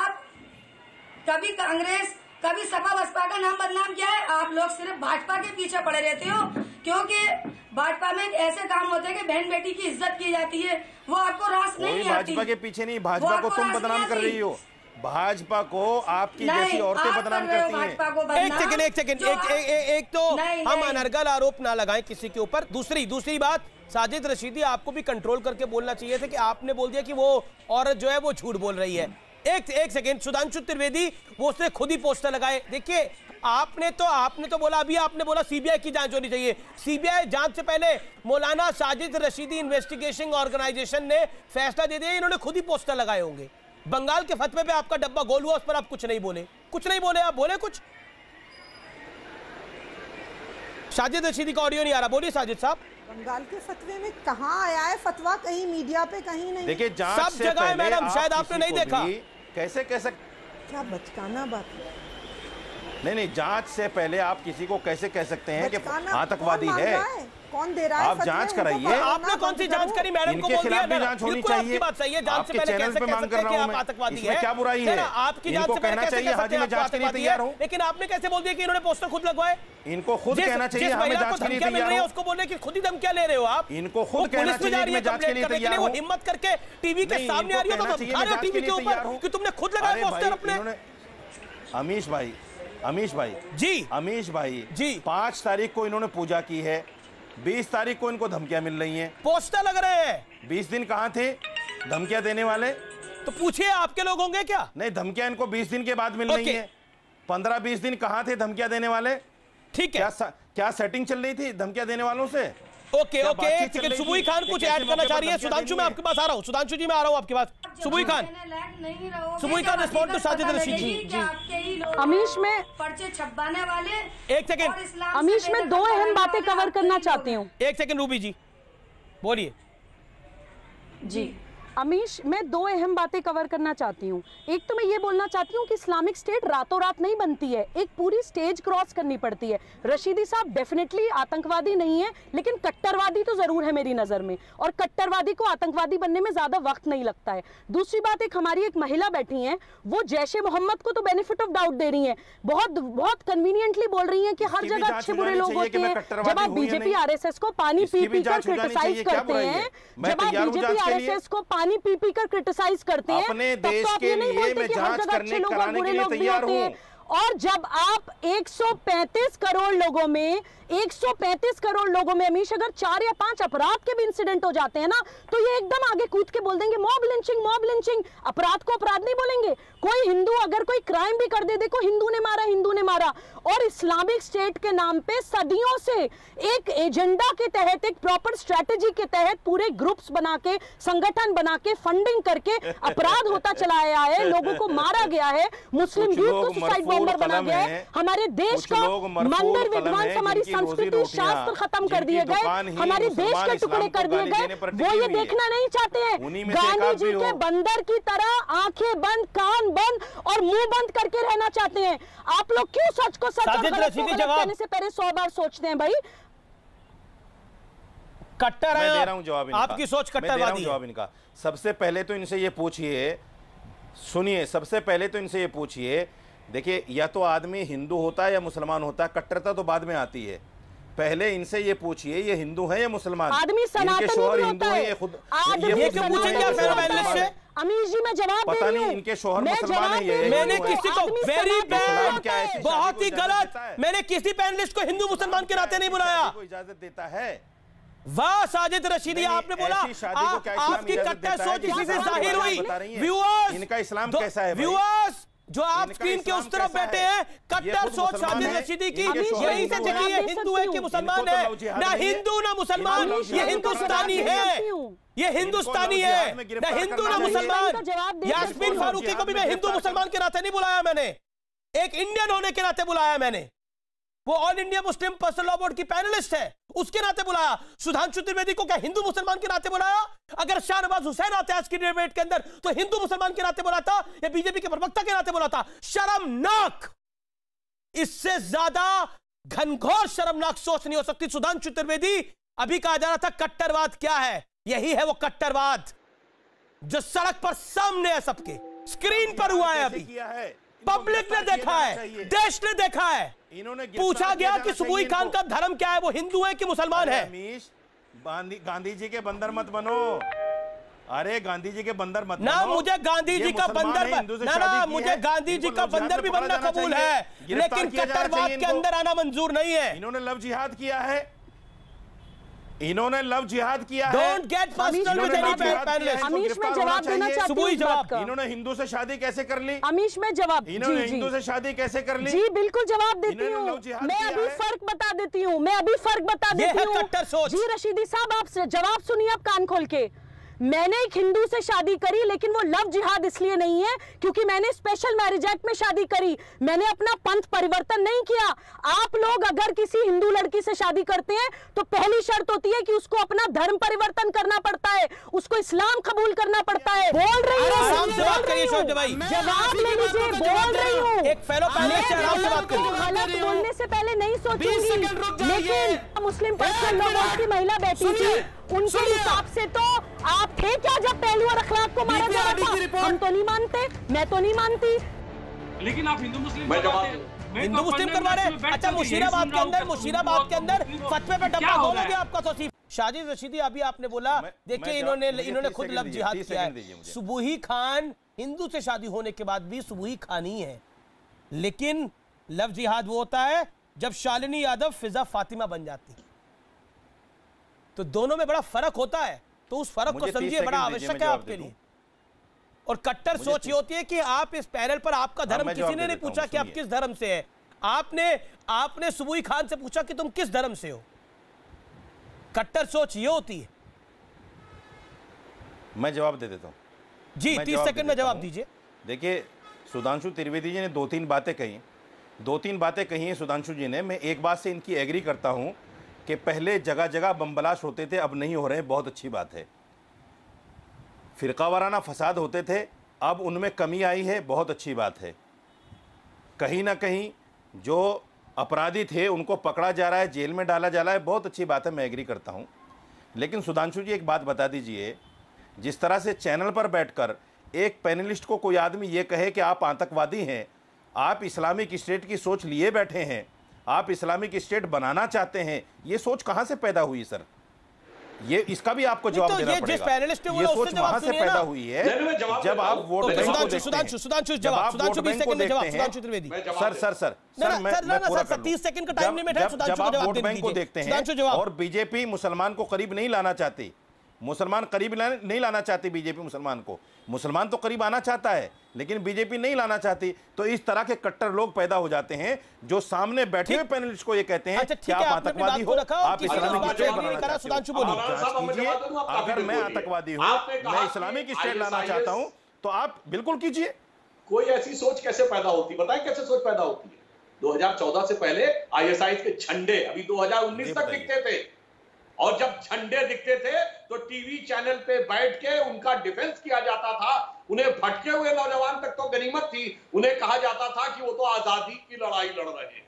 कभी कांग्रेस, कभी सपा बसपा का नाम बदनाम किया है। आप लोग सिर्फ भाजपा के पीछे पड़े रहते हो, क्योंकि भाजपा में ऐसे काम होते हैं कि बहन बेटी की इज्जत की जाती है, वो आपको रास नहीं आती। भाजपा के पीछे नहीं, भाजपा को तुम बदनाम कर रही हो। भाजपा को आपकी जैसी औरतें बदनाम करती हैं। एक सेकंड, एक तो हम अनर्गल आरोप ना लगाएं किसी के ऊपर। दूसरी बात, साजिद रशीदी आपको भी कंट्रोल करके बोलना चाहिए था कि आपने बोल दिया कि वो औरत जो है वो झूठ बोल रही है। एक सेकंड, सुधांशु त्रिवेदी वो उसने खुद ही पोस्टर लगाए। देखिए आपने तो बोला, अभी आपने बोला सीबीआई की जांच होनी चाहिए। सीबीआई जांच से पहले मौलाना साजिद रशीदी इन्वेस्टिगेशन ऑर्गेनाइजेशन ने फैसला दे दिया, इन्होंने खुद ही पोस्टर लगाए होंगे। बंगाल के फतवे पे आपका डब्बा गोल हुआ, उस पर आप कुछ नहीं बोले, आप बोले कुछ? साजिद रशीदी का ऑडियो नहीं आ रहा, बोलिए साजिद साहब। बंगाल के फतवे में कहाँ आया है फतवा? कहीं मीडिया पे कहीं नहीं। देखिए सब जगह है मैडम, शायद आपने नहीं देखा। कैसे क्या बचकाना बात है? नहीं, जांच से पहले आप किसी को कैसे कह सकते हैं कि आतंकवादी है? कौन दे रहा है? आप जांच कराइए। आपने कौन सी जांच करी? मैडम को बोल दिया ना, जांच होनी चाहिए। बात सही है, जांच से पहले कैसे कह सकते हैं कि आप आतंकवादी हैं? क्या बुराई है? आपकी जांच से पहले कैसे कह सकते हैं आप आतंकवादी हैं? लेकिन आपने कैसे बोल दिया कि इन्होंने पोस्टर खुद लगवाए? इनको खुद कहना चाहिए हमें जांच के लिए तैयार हो। उसको बोलने की खुद ही धमकियां ले रहे हो आप। इनको खुद कहना चाहिए कि मैं जांच के लिए तैयार हूं। वो हिम्मत करके टीवी के सामने आ रही हो तो दिखा रहे हो टीवी के ऊपर कि तुमने खुद लगाए पोस्टर अपने। अमीश भाई जी 5 तारीख को इन्होंने पूजा की है, 20 तारीख को इनको धमकियां मिल रही हैं। पोस्टर लग रहे हैं। 20 दिन कहां थे धमकियां देने वाले? तो पूछिए आपके लोग होंगे क्या? नहीं, धमकियां इनको 20 दिन के बाद मिल रही है। 15-20 दिन कहां थे धमकियां देने वाले? ठीक है, क्या सेटिंग चल रही थी धमकियां देने वालों से? ओके, सुबुई खान कुछ ऐड करना चाह रही है। सुधांशु मैं आपके पास आ रहा हूँ, सुधांशु जी मैं आ रहा हूँ आपके पास। सुबुई खान रिस्पॉन्ड टू साजिद रशीदी जी। अमीश में पर्चे छपवाने वाले, एक सेकंड अमीश में 2 अहम बातें कवर करना चाहती हूँ। एक सेकंड रूबी जी बोलिए। जी अमीश, मैं 2 अहम बातें कवर करना चाहती हूँ। एक तो मैं ये बोलना चाहती हूँ कि इस्लामिक स्टेट रातों रात नहीं बनती है, एक पूरी स्टेज क्रॉस करनी पड़ती है। रशीदी साहब डेफिनेटली आतंकवादी नहीं है, लेकिन कट्टरवादी तो जरूर है मेरी नजर में, और कट्टरवादी को आतंकवादी बनने में ज्यादा वक्त नहीं लगता है। दूसरी बात, हमारी एक महिला बैठी है, वो जैशे मोहम्मद को तो बेनिफिट ऑफ डाउट दे रही है, बहुत कन्वीनियंटली बोल रही है कि हर जगह अच्छे बुरे लोग होते हैं। जब आप बीजेपी RSS को पानी पी पी कर क्रिटिसाइज करते हैं, जब आप बीजेपी RSS को पानी पी पी कर क्रिटिसाइज करते हैं, अपने तब देश तो आप ये नहीं बोलते कि हर जगह अच्छे लोग और बुरे लोग भी होते हैं। और जब आप 135 करोड़ लोगों में 135 करोड़ लोगों में अमीश अगर 4 या 5 अपराध के भी इंसिडेंट हो जाते हैं ना, तो ये एकदम आगे कूद के बोल देंगे मॉब लिंचिंग। अपराध को अपराध नहीं बोलेंगे। कोई हिंदू अगर कोई क्राइम भी कर दे, देखो हिंदू ने मारा। और इस्लामिक स्टेट के नाम पे सदियों से एक एजेंडा के तहत, एक प्रॉपर स्ट्रेटेजी के तहत पूरे ग्रुप्स बना के, संगठन बना के, फंडिंग करके अपराध होता चला आया है, लोगों को मारा गया है, मुस्लिम यूथ को सुसाइड बॉम्बर बना गया है, हमारे देश का मंदिर विद्वांस, हमारी संस्कृति शास्त्र खत्म कर दिए गए, हमारे देश के टुकड़े कर दिए गए। वो ये देखना नहीं चाहते हैं। गांधी जी के बंदर की तरह आंखें बंद, कान बंद और मुंह बंद करके रहना चाहते हैं। आप लोग क्यों सच को सच और गलत को गलत कहने से पहले 100 बार सोचते हैं भाई? कट्टर मैं दे रहा हूं जवाब इनका। आपकी सोच कट्टरवादी जवाब इनका। सबसे पहले तो इनसे ये पूछिए, सुनिए, सबसे पहले तो इनसे ये पूछिए, देखिए या तो आदमी हिंदू होता है या मुसलमान होता है, कट्टरता तो बाद में आती है। पहले इनसे ये पूछिए ये हिंदू है या मुसलमान? आदमी सनातनी शोहर होता हिंदू है। है, खुद ये क्यों पूछेंगे आप पैनलिस्ट से? अमीश जी मैं जवाब दे पता रही नहीं हूं। इनके शोहर मैं मुसलमान है। ये मैंने किसी को वेरी बैड, बहुत ही गलत, है। मैंने किसी पैनलिस्ट को हिंदू मुसलमान के नाते नहीं बुलाया। को इजाजत देता है? वाह साजिद रशीदी, आपने बोला आपकी कट्टर सोच इसी से जाहिर हुई। व्यूअर्स, इनका इस्लाम कैसा है? व्यूअर्स जो आप स्क्रीन के उस तरफ बैठे हैं, कट्टर सोच साजिद रशीदी की यही से चली है। हिंदू है कि मुसलमान है? ना हिंदू ना मुसलमान, ये हिंदुस्तानी है, ये हिंदुस्तानी है, ना हिंदू ना मुसलमान। यास्मीन फारूकी को भी मैं हिंदू मुसलमान के नाते नहीं बुलाया, मैंने एक इंडियन होने के नाते बुलाया। मैंने वो all India Muslim personal law board की पैनलिस्ट है, उसके नाते बुलाया। सुधांशु त्रिवेदी को क्या हिंदू मुसलमान के नाते बुलाया? अगर शाहनवाज हुसैन आते आज की डिबेट के अंदर तो हिंदू मुसलमान के नाते बुलाता या बीजेपी के प्रवक्ता के नाते बुलाता? शर्मनाक, इससे ज्यादा घनघोर शर्मनाक सोच नहीं हो सकती। सुधांशु त्रिवेदी, अभी कहा जा रहा था कट्टरवाद क्या है, यही है वो कट्टरवाद जो सड़क पर सामने है, सबके स्क्रीन पर हुआ है, अभी पब्लिक ने देखा है, देश ने देखा है। पूछा गया कि सुबुई खान का धर्म क्या है, वो हिंदू है कि मुसलमान है? गांधी जी के बंदर मत बनो। अरे गांधी जी के बंदर मत ना बनो। मुझे गांधी जी का बंदर ना मुझे गांधी जी का बंदर भी बनना कबूल है, लेकिन कट्टरवाद के अंदर आना मंजूर नहीं है। इन्होंने लव जिहाद किया है, इन्होंने लव जिहाद किया है। Don't get personal with any panelist. Amish मैं जवाब देना चाहती हूं इस बात का। इन्होंने हिंदू से शादी कैसे कर ली? अमीश मैं जवाब, इन्होंने हिंदू से शादी कैसे कर ली? जी बिल्कुल जवाब देती हूँ। मैं अभी फर्क बता देती हूँ, कट्टर सोच। जी रशीदी साहब, आप जवाब सुनिए आप कान खोल के। मैंने एक हिंदू से शादी करी, लेकिन वो लव जिहाद इसलिए नहीं है क्योंकि मैंने स्पेशल मैरिज एक्ट में शादी करी, मैंने अपना पंथ परिवर्तन नहीं किया। आप लोग अगर किसी हिंदू लड़की से शादी करते हैं तो पहली शर्त होती है कि उसको अपना धर्म परिवर्तन करना पड़ता है, उसको इस्लाम कबूल करना पड़ता है। बोल रही हूँ, जवाब ले लीजिए, बोल रही हूँ। एक फेलो पैनलिस्ट से आराम से बात करिए। गलत बोलने से पहले नहीं सोचूंगी, लेकिन मुस्लिम पर्सनल लॉ बोर्ड की महिला बैठी थी, उनके हिसाब से तो आप थे क्या जब पहलू और अखलाक को मारा जा रहा था? हम तो नहीं मानते, मैं तो नहीं मानती। लेकिन आप हिंदू मुस्लिम हिंदू मुस्लिम करवा रहे। अच्छा, मुशीराबाद के अंदर फतवे पे डब्बा खोलोगे आपका तौसीफ। शाजिद रशीदी, अभी आपने बोला, देखिए इन्होंने खुद लव जिहाद किया है। सुबुही खान हिंदू से शादी होने के बाद भी सुबुही खान ही है, लेकिन लव जिहाद वो होता है जब शालिनी यादव फिजा फातिमा बन जाती, तो दोनों में बड़ा फर्क होता है, तो उस फर्क को समझिए, बड़ा आवश्यक है आपके लिए। और कट्टर सोच ये होती है कि आप इस पैनल पर आपका धर्म किसी ने नहीं पूछा कि आप किस धर्म से हैं, आपने सुबुई खान से पूछा कि तुम किस धर्म से हो। कट्टर सोच ये होती है। मैं जवाब दे देता हूं जी, 30 सेकंड में जवाब दीजिए। देखिए, सुधांशु त्रिवेदी जी ने दो तीन बातें कही हैं सुधांशु जी ने। मैं एक बात से इनकी एग्री करता हूं कि पहले जगह जगह बमबलाश होते थे, अब नहीं हो रहे, बहुत अच्छी बात है। फिरकावाराना फसाद होते थे, अब उनमें कमी आई है, बहुत अच्छी बात है। कहीं ना कहीं जो अपराधी थे उनको पकड़ा जा रहा है, जेल में डाला जा रहा है, बहुत अच्छी बात है, मैं एग्री करता हूं। लेकिन सुधांशु जी एक बात बता दीजिए, जिस तरह से चैनल पर बैठकर एक पैनलिस्ट को कोई आदमी ये कहे कि आप आतंकवादी हैं, आप इस्लामिक स्टेट की सोच लिए बैठे हैं, आप इस्लामिक स्टेट बनाना चाहते हैं, ये सोच कहाँ से पैदा हुई सर? ये इसका भी आपको जवाब देना पड़ेगा। जिस पैनलिस्ट ने ये सोच वहां से पैदा हुई है जब आप वोट बैंक को देखते हैं। सुधांशु जवाब, सुधांशु 20 सेकंड में जवाब, सुधांशु त्रिवेदी। सर मैं पूरा कर लूं। 30 सेकंड का टाइम लिमिट है, सुधांशु को जवाब वोट बैंक को देखते हैं और बीजेपी मुसलमान को करीब नहीं लाना चाहती, मुसलमान करीब नहीं लाना चाहती बीजेपी मुसलमान को, मुसलमान तो करीब आना चाहता है लेकिन बीजेपी नहीं लाना चाहती, तो इस तरह के कट्टर लोग पैदा हो जाते हैं जो सामने बैठे हुए पैनलिस्ट को ये कहते हैं कि आप आतंकवादी हो, आप इस्लामिक स्टेट बनाना चाहते हो। अगर मैं आतंकवादी हूं, मैं इस्लामिक स्टेट लाना चाहता हूं तो आप बिल्कुल कीजिए। कोई ऐसी सोच कैसे पैदा होती है, बताएं कैसे सोच पैदा होती है? 2014 से पहले आईएसआई के झंडे अभी 2019 तक दिखते थे, और जब झंडे दिखते थे तो टीवी चैनल पे बैठ के उनका डिफेंस किया जाता था। उन्हें भटके हुए नौजवान तक तो गनीमत थी, उन्हें कहा जाता था कि वो तो आजादी की लड़ाई लड़ रहे हैं।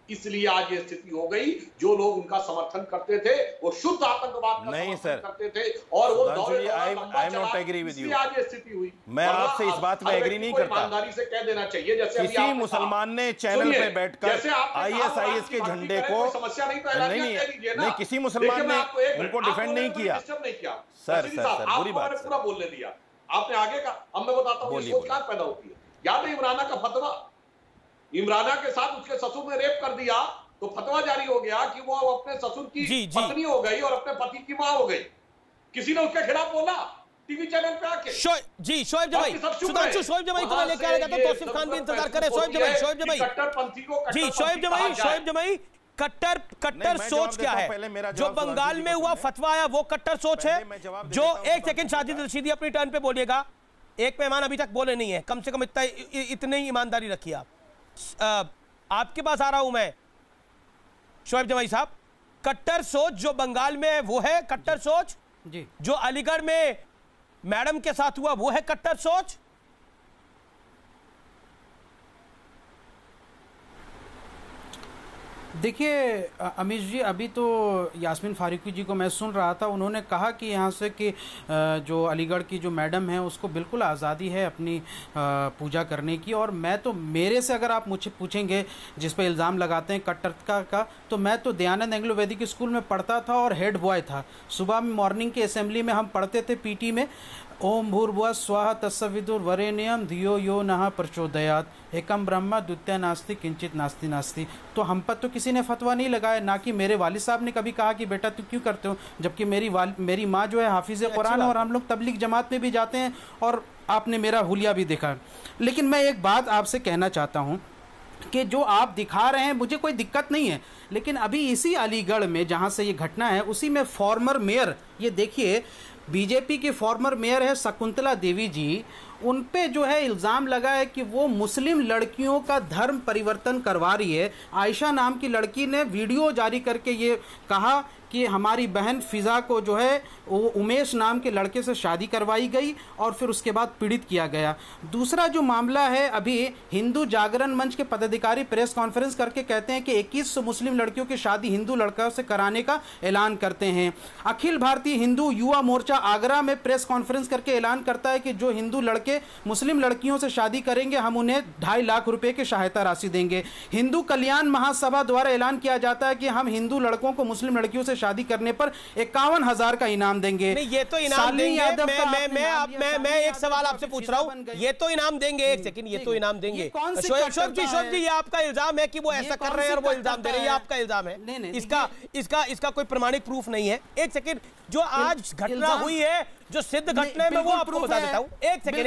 इसलिए आज ये स्थिति हो गई, जो लोग उनका समर्थन करते थे वो शुद्ध आतंकवाद का नहीं समर्थन करते थे और वो आज ये स्थिति हुई। मैं आपसे इस बात में एग्री नहीं करता। ईमानदारी से कह देना चाहिए, जैसे किसी मुसलमान ने चैनल पे बैठकर आईएसआईएस के झंडे को समस्या नहीं किसी मुसलमान ने उनको डिफेंड नहीं किया। सर बुरी बात पूरा बोलने दिया आपने आगे का। अब मैं बताता हूँ सोच कहां पैदा होती है। याद है इमराना का फतवा, इमराना के साथ उसके ससुर ने रेप कर दिया तो फतवा जारी हो गया कि वो अपने ससुर की पत्नी हो गई और अपने पति की मां हो गई। किसी ने उसके खिलाफ बोला टीवी चैनल पे आके? शोएब जमाई, सुधांशु शोएब जमाई को मैं लेकर आ जाता हूं, तौसीफ खान भी इंतजार करे। शोएब जमाई कट्टरपंथी को जी, शोएब जमाई कट्टर सोच क्या है? जो बंगाल में हुआ फतवा आया वो कट्टर सोच है? जो एक सेकंड शाजिद रशीदी अपनी टर्न पे बोलिएगा, एक मेहमान अभी तक बोले नहीं है, कम से कम इतनी ही ईमानदारी रखिए आप। आपके पास आ रहा हूं मैं शोएब जमाई साहब। कट्टर सोच जो बंगाल में है वो है कट्टर सोच जी, जो अलीगढ़ में मैडम के साथ हुआ वो है कट्टर सोच? देखिए अमीश जी, अभी तो यास्मीन फारूकी जी को मैं सुन रहा था, उन्होंने कहा कि यहाँ से कि जो अलीगढ़ की जो मैडम है उसको बिल्कुल आज़ादी है अपनी पूजा करने की। और मैं तो, मेरे से अगर आप मुझे पूछेंगे जिस पे इल्ज़ाम लगाते हैं कट्टरता का, तो मैं तो दयानंद एंग्लो वैदिक स्कूल में पढ़ता था और हेड बॉय था। सुबह में मॉर्निंग की असेंबली में हम पढ़ते थे पीटी में, ओम भूर्भुवः स्वः तत्सवितुर्वरेण्यं धियो यो नः प्रचोदयात् एकम ब्रह्म द्वितीय नास्ति किंचित नास्ति नास्ति। तो हम पर तो किसी ने फतवा नहीं लगाया, ना कि मेरे वालिद साहब ने कभी कहा कि बेटा तू क्यों करते हो, जबकि मेरी माँ जो है हाफिज़ कुरान है और हम लोग तबलीग जमात में भी जाते हैं और आपने मेरा हुलिया भी देखा। लेकिन मैं एक बात आपसे कहना चाहता हूँ कि जो आप दिखा रहे हैं मुझे कोई दिक्कत नहीं है, लेकिन अभी इसी अलीगढ़ में जहाँ से ये घटना है उसी में फॉर्मर मेयर, ये देखिए बीजेपी की फॉर्मर मेयर है शकुंतला देवी जी, उन पे जो है इल्ज़ाम लगा है कि वो मुस्लिम लड़कियों का धर्म परिवर्तन करवा रही है। आयशा नाम की लड़की ने वीडियो जारी करके ये कहा कि हमारी बहन फिज़ा को जो है वो उमेश नाम के लड़के से शादी करवाई गई और फिर उसके बाद पीड़ित किया गया। दूसरा जो मामला है, अभी हिंदू जागरण मंच के पदाधिकारी प्रेस कॉन्फ्रेंस करके कहते हैं कि 2100 मुस्लिम लड़कियों की शादी हिंदू लड़कों से कराने का ऐलान करते हैं। अखिल भारतीय हिंदू युवा मोर्चा आगरा में प्रेस कॉन्फ्रेंस करके ऐलान करता है कि जो हिंदू लड़के मुस्लिम लड़कियों से शादी करेंगे हम उन्हें 2.5 लाख रुपए की सहायता राशि देंगे। हिंदू कल्याण महासभा द्वारा ऐलान किया जाता है कि हम हिंदू लड़कों को मुस्लिम लड़कियों से शादी करने पर 51,000 का इनाम देंगे। नहीं, ये तो इनाम देंगे। मैं एक सवाल आपसे पूछ रहा हूँ, ये तो इनाम देंगे, एक सेकंड, ये तो इनाम देंगे। शोएब जी, ये आपका इल्जाम है कि वो ऐसा कर रहे हैं और वो इल्जाम दे रहे हैं, ये आपका इल्जाम है। इसका कोई प्रमाणिक प्रूफ नहीं है। एक सेकंड, जो आज घटना हुई है, जो सिद्ध घटना है, मैं वो आपको बता देता हूँ। एक सेकंड,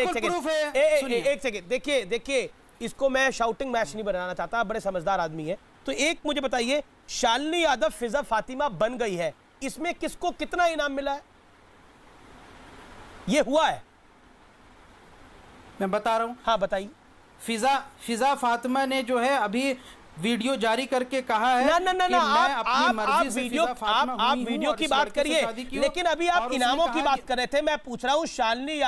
देखिए, इसको मैं शाउटिंग मैच नहीं बनाना चाहता, बड़े समझदार आदमी है। तो एक मुझे बताइए, शालिनी यादव फिजा फातिमा बन गई है, इसमें किसको कितना इनाम मिला है? ये हुआ है, मैं बता रहा हूं। हाँ बताइए। फिजा फातिमा ने जो है अभी वीडियो जारी करके कहा है आप वीडियो की बात करिए, लेकिन अभी आप इनामों की बात कर रहे थे। मैं पूछ रहा हूं शालिनी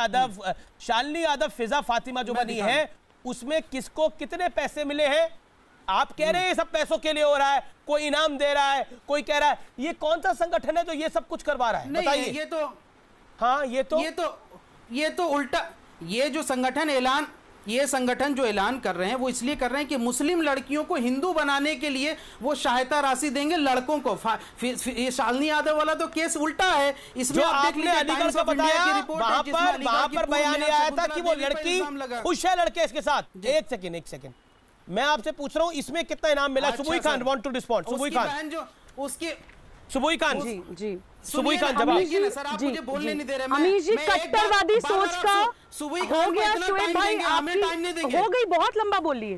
यादव फिजा फातिमा जो बनी है, उसमें किसको कितने पैसे मिले हैं? आप कह रहे हैं सब पैसों के लिए हो रहा है, कोई इनाम दे रहा है, कोई कह रहा है। ये कौन सा संगठन है जो ये सब कुछ करवा रहा है? बताइए। ये तो उल्टा, ये जो संगठन ये संगठन जो ऐलान कर रहे हैं वो इसलिए कर रहे हैं कि मुस्लिम लड़कियों को हिंदू बनाने के लिए वो सहायता राशि देंगे, लड़कों को। ये शालिनी यादव वाला तो केस उल्टा है। इसमें आपने अलीगढ़ को बताया, वहां पर बयान आया था कि वो लड़की खुश है लड़के इसके साथ। एक सेकंड मैं आपसे पूछ रहा हूं इसमें कितना इनाम मिला? Subui Khan want to respond. Subui Khan जो उसकी सुबुई खान जी सुबुई खान जवाब। सर आप मुझे बोलने नहीं दे रहे। अमीश जी कट्टरवादी सोच का हो गया शोएब भाई, हो गई, बहुत लंबा बोल लिए।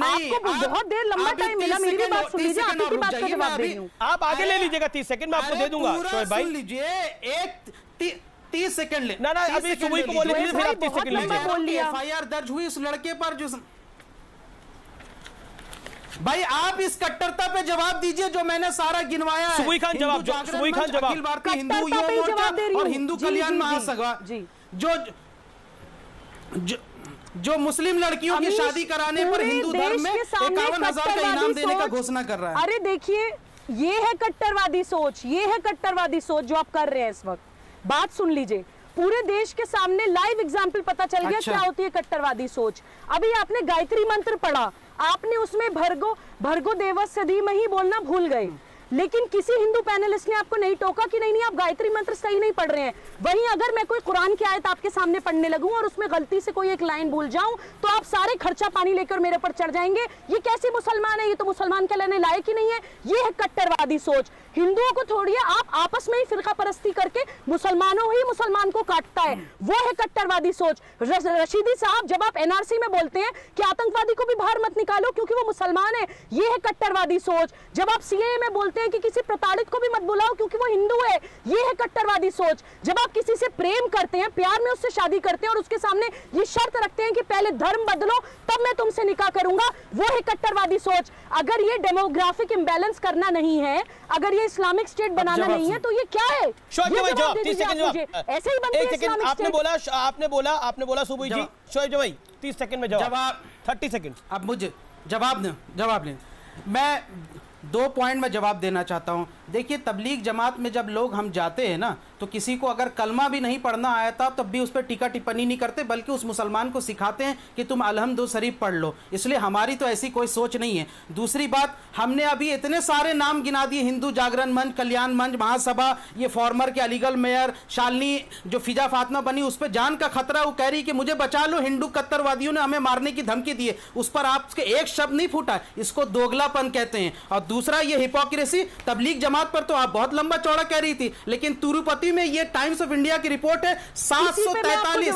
आपको बहुत देर लंबा टाइम मिला, मेरी भी बात सुन लीजिए, आप की बात का जवाब दे रही हूं। आप आगे ले लीजिएगा, 30 सेकंड में आपको दे दूंगा शोएब भाई। लीजिए एक 30 सेकंड ले। ना अभी सुबुई को बोल लीजिए, फिर आप 30 सेकंड लीजिए। एफआईआर दर्ज हुई उस लड़के पर जो भाई, आप इस कट्टरता पे जवाब दीजिए जो मैंने सारा गिनवाया है। सुबुई खान जवाब, सुबुई खान जवाब। अखिल भारतीय हिंदू युवा मोर्चा और हिंदू कल्याण महासभा जो मुस्लिम लड़कियों की शादी कराने पर हिंदू धर्म में 51,000 का इनाम देने का घोषणा कर रहा है। अरे देखिए, ये है कट्टरवादी सोच, ये है कट्टरवादी सोच जो आप कर रहे हैं इस वक्त। बात सुन लीजिए, पूरे देश के सामने लाइव एग्जाम्पल पता चल गया क्या होती है कट्टरवादी सोच। अभी आपने गायत्री मंत्र पढ़ा, आपने उसमें भर्गो देवस्य धीमहि बोलना भूल गए, लेकिन किसी हिंदू पैनलिस्ट ने आपको नहीं टोका कि नहीं आप गायत्री मंत्र सही नहीं पढ़ रहे हैं। वहीं अगर मैं कोई कुरान की आयत आपके सामने पढ़ने लगूं और उसमें गलती से कोई एक लाइन भूल जाऊं तो आप सारे खर्चा पानी लेकर मेरे पर चढ़ जाएंगे। ये कैसे मुसलमान है? ये तो मुसलमान कहलाने लायक ही नहीं है। ये है कट्टरवादी सोच। हिंदुओं को छोड़िए, आप आपस में ही फिरका परस्ती करके मुसलमान को काटता है, वो है कट्टरवादी सोच। रशीदी साहब, जब आप एनआरसी में बोलते हैं कि आतंकवादी को भी बाहर मत निकालो क्योंकि वो मुसलमान है, ये है कट्टरवादी सोच। जब आप सीएए में बोलते हैं कि किसी प्रताड़ित को भी मत बुलाओ क्योंकि वो हिंदू है, ये है कट्टरवादी सोच। जब आप किसी से प्रेम करते हैं, प्यार में उससे शादी करते हैं और उसके सामने ये शर्त रखते हैं कि पहले धर्म बदलो तब मैं तुमसे निकाह करूंगा, वो है कट्टरवादी सोच। अगर ये डेमोग्राफिक इंबैलेंस करना नहीं है, अगर ये इस्लामिक स्टेट बनाना नहीं है, तो ये क्या है? ऐसे ही बनती है इस्लामिक स्टेट। आपने बोला सुबुई जी, शोएब भाई 30 सेकंड में जवाब। 30 सेकंड। अब मुझे जवाब लें। मैं 2 पॉइंट में जवाब देना चाहता हूं। देखिए, तबलीग जमात में जब लोग हम जाते हैं ना, तो किसी को अगर कलमा भी नहीं पढ़ना आया था तब भी उस पर टीका टिप्पणी नहीं करते, बल्कि उस मुसलमान को सिखाते हैं कि तुम अलहम्दुल शरीफ पढ़ लो। इसलिए हमारी तो ऐसी कोई सोच नहीं है। दूसरी बात, हमने अभी इतने सारे नाम गिना दिए, हिंदू जागरण मंच, कल्याण मंच, महासभा, ये फॉर्मर के अलीगढ़ मेयर शालिनी जो फिजा फातिमा बनी, उस पर जान का खतरा, वो कह रही कि मुझे बचा लो, हिंदू कट्टरवादियों ने हमें मारने की धमकी दी है, उस पर आपके एक शब्द नहीं फूटा। इसको दोगलापन कहते हैं। और दूसरा ये हिपोक्रेसी, तबलीग जमात पर तो आप बहुत लंबा चौड़ा कह रही थी, लेकिन तिरुपति में ये टाइम्स ऑफ इंडिया की रिपोर्ट है, 743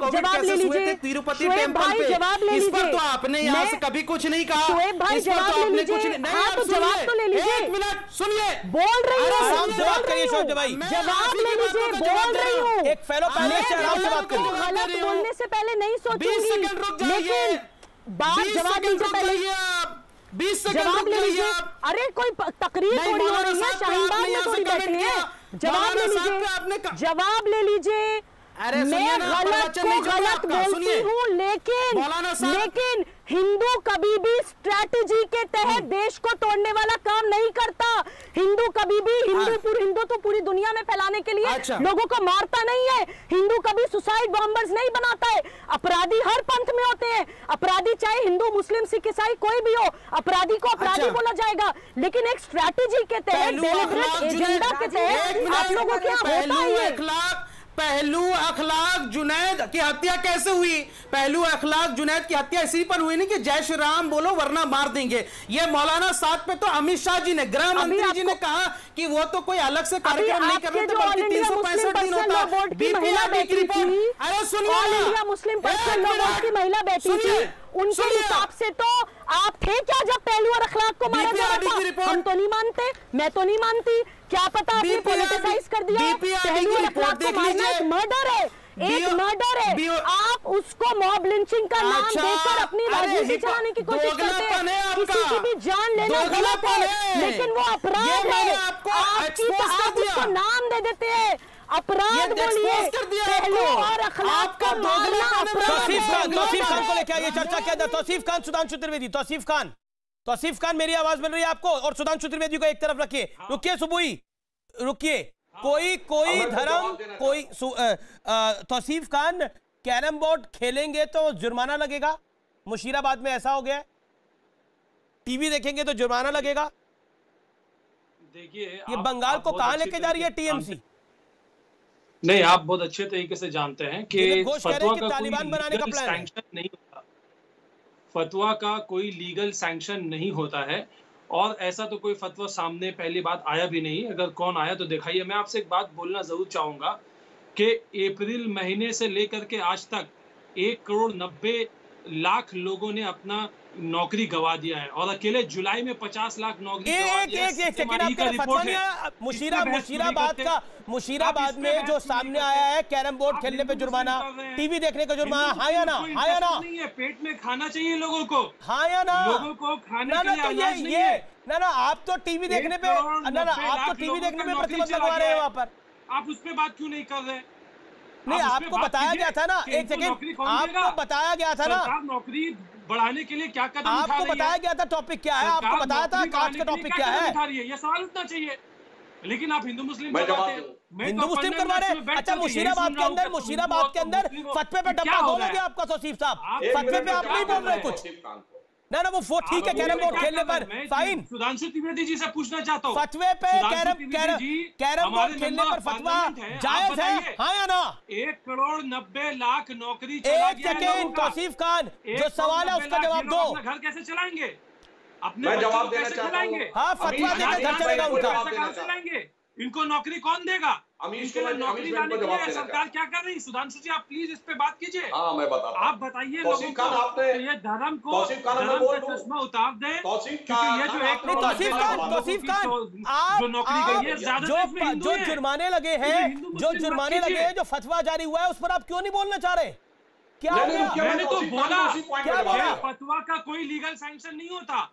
कोविड केसेस हुए थे तिरुपति टेंपल पे। इस पर तो आपने यहाँ से कभी कुछ नहीं कहा। इस पर तो आपने कुछ नहीं। जवाब तो ले लीजिए। 1 मिनट सुनिए, बोल रही हूँ, आराम से बात करिए शोएब भाई, जवाब ले लीजिए, बोल रही हूँ। एक फेलो पैनलिस्ट से आराम से बात करिए। गलत बोलने से पहले नहीं सोचूंगी, 20 सेकंड रुक जाइए, लेकिन बात जवाब दीजिए पहले। 20 सेकंड जवाब ले लीजिए। अरे कोई तकरीर थोड़ी हो रही है, शाहीनबाग में थोड़ी बैठनी है। जवाब ले लीजिए, जवाब ले लीजिए। मैं गलत को गलत बोलती हूँ, लेकिन हिंदू कभी भी स्ट्रैटेजी के तहत देश को तोड़ने वाला काम नहीं करता। हिंदू कभी भी हिंदू तो पूरी दुनिया में फैलाने के लिए लोगों को मारता नहीं है। हिंदू कभी सुसाइड बॉम्बर्स नहीं बनाता है। अपराधी हर पंथ में होते हैं। अपराधी चाहे हिंदू, मुस्लिम, सिख, ईसाई कोई भी हो, अपराधी को अपराधी बोला जाएगा। लेकिन एक स्ट्रैटेजी के तहत, डेलिब्रेट एजेंडा के तहत आप लोगों के यहाँ होता है। पहलू अखलाक जुनैद की हत्या कैसे हुई? पहलू अखलाक जुनैद की हत्या इसी पर हुई नहीं कि जय श्री राम बोलो वरना मार देंगे। ये मौलाना साहब पे तो अमित शाह जी ने, गृह मंत्री जी ने कहा कि वो तो कोई अलग से कार्यक्रम नहीं कर रहे थे, बल्कि 365 दिन होता। बीपीआरडी की रिपोर्ट, अरे सुनिए, मुस्लिम पर्सनल लॉ बोर्ड की महिला बैठी थी, उनके हिसाब से तो आप थे क्या जब पहलू और अखलाक को मारा जा रहा था? हम तो नहीं मानते, मैं तो नहीं मानती। क्या पता आपने पॉलिटिसाइज कर दिया। पहलू और अखलाक को मारना एक मर्डर है, एक मर्डर है। आप उसको मॉब लिंचिंग का नाम देकर अपनी राजनीति चलाने की कोशिश करते हैं। किसी की भी जान लेना गलत है, लेकिन वो अपराध है। आप उसको नाम दे देते हैं, अपराध बोलिए। पहलू और अखलाक का मारना अपराध है। तौसीफ खान को लेके आइए, चर्चा किया जाए। तौसीफ खान, सुधांशु त्रिवेदी। तौसीफ खान, मेरी आवाज मिल रही है आपको? और सुधांशु त्रिवेदी को एक तरफ रखिए। रुकिए सुबुई, रुकिए। कोई धर्म, कोई तौसीफ खान, कैरम बोर्ड खेलेंगे तो जुर्माना लगेगा, मुशीराबाद में ऐसा हो गया है, टीवी देखेंगे तो जुर्माना लगेगा। देखिए ये बंगाल को कहां लेके जा रही है टीएमसी? नहीं, आप बहुत अच्छे तरीके से जानते हैं कि फतवा का तालिबान बनाने का प्लान सैंक्शन नहीं होता, फतवा का कोई लीगल सैंक्शन नहीं होता है, और ऐसा तो कोई फतवा सामने पहली बात आया भी नहीं। अगर कौन आया तो दिखाइए। मैं आपसे एक बात बोलना जरूर चाहूंगा कि अप्रैल महीने से लेकर के आज तक 1,90,00,000 लोगों ने अपना नौकरी गवा दिया है, और अकेले जुलाई में 50 लाख नौकरी गवा दिया है। मुशीराबाद में जो सामने आया है कैरम बोर्ड खेलने पे जुर्माना, टीवी देखने का जुर्माना, हाँ या ना? हाँ या ना? नहीं है, पेट में खाना चाहिए लोगों को, हाँ या ना? लोगों को खाने के लिए अनाज नहीं है। ना आप तो टीवी देखने पे, आप तो टीवी देखने में प्रतिबंध लगवा रहे हैं वहाँ पर। आप उस पे बात क्यों नहीं कर रहे? नहीं, आपको बताया गया था ना, एक सेकंड, आपको बताया गया था ना, नौकरी बढ़ाने के लिए क्या कदम उठा रही है? आपको बताया गया था टॉपिक क्या है, आपको बताया था आज का टॉपिक क्या है? ये सवाल उठना चाहिए, लेकिन आप हिंदू मुस्लिम हिंदू मुस्लिम करवा रहे हैं। अच्छा, मुशीराबाद के अंदर फतवे पे डब्बा खोलोगे आपका तौसीफ साहब? फतवे पे आप नहीं बोल रहे कुछ ना, वो ठीक है, कैरम बोर्ड खेलने पर फाइन। सुधांशु त्रिवेदी जी से पूछना चाहता हूँ, फतवे पे कैरम बोर्ड खेलने पर फतवा जायज है, हाँ या ना? 1,90,00,000 नौकरी। एक सेकेंड तौसीफ खान, जो सवाल है उसका जवाब दो। घर कैसे चलाएंगे? मैं जवाब देना चाहता हूँ। हाँ, फतवा देकर घर चलेगा उनका। चलाएंगे, इनको नौकरी कौन देगा? इनके लिए नौकरी लाने के लिए सरकार क्या कर रही है? सुधांशु जी, आप प्लीज इस पे बात कीजिए। हाँ, मैं बताता हूँ। आप बताइए लोगों को, ये धर्म को चश्मा उतार दे, क्योंकि ये जो एक तौसीफ खान, जो नौकरी गई है, जो जुर्माने लगे हैं, जो फतवा जारी हुआ है, उस पर आप क्यों नहीं बोलना चाह रहे? क्या मैंने तो बोला, फतवा का कोई लीगल सैंक्शन नहीं होता,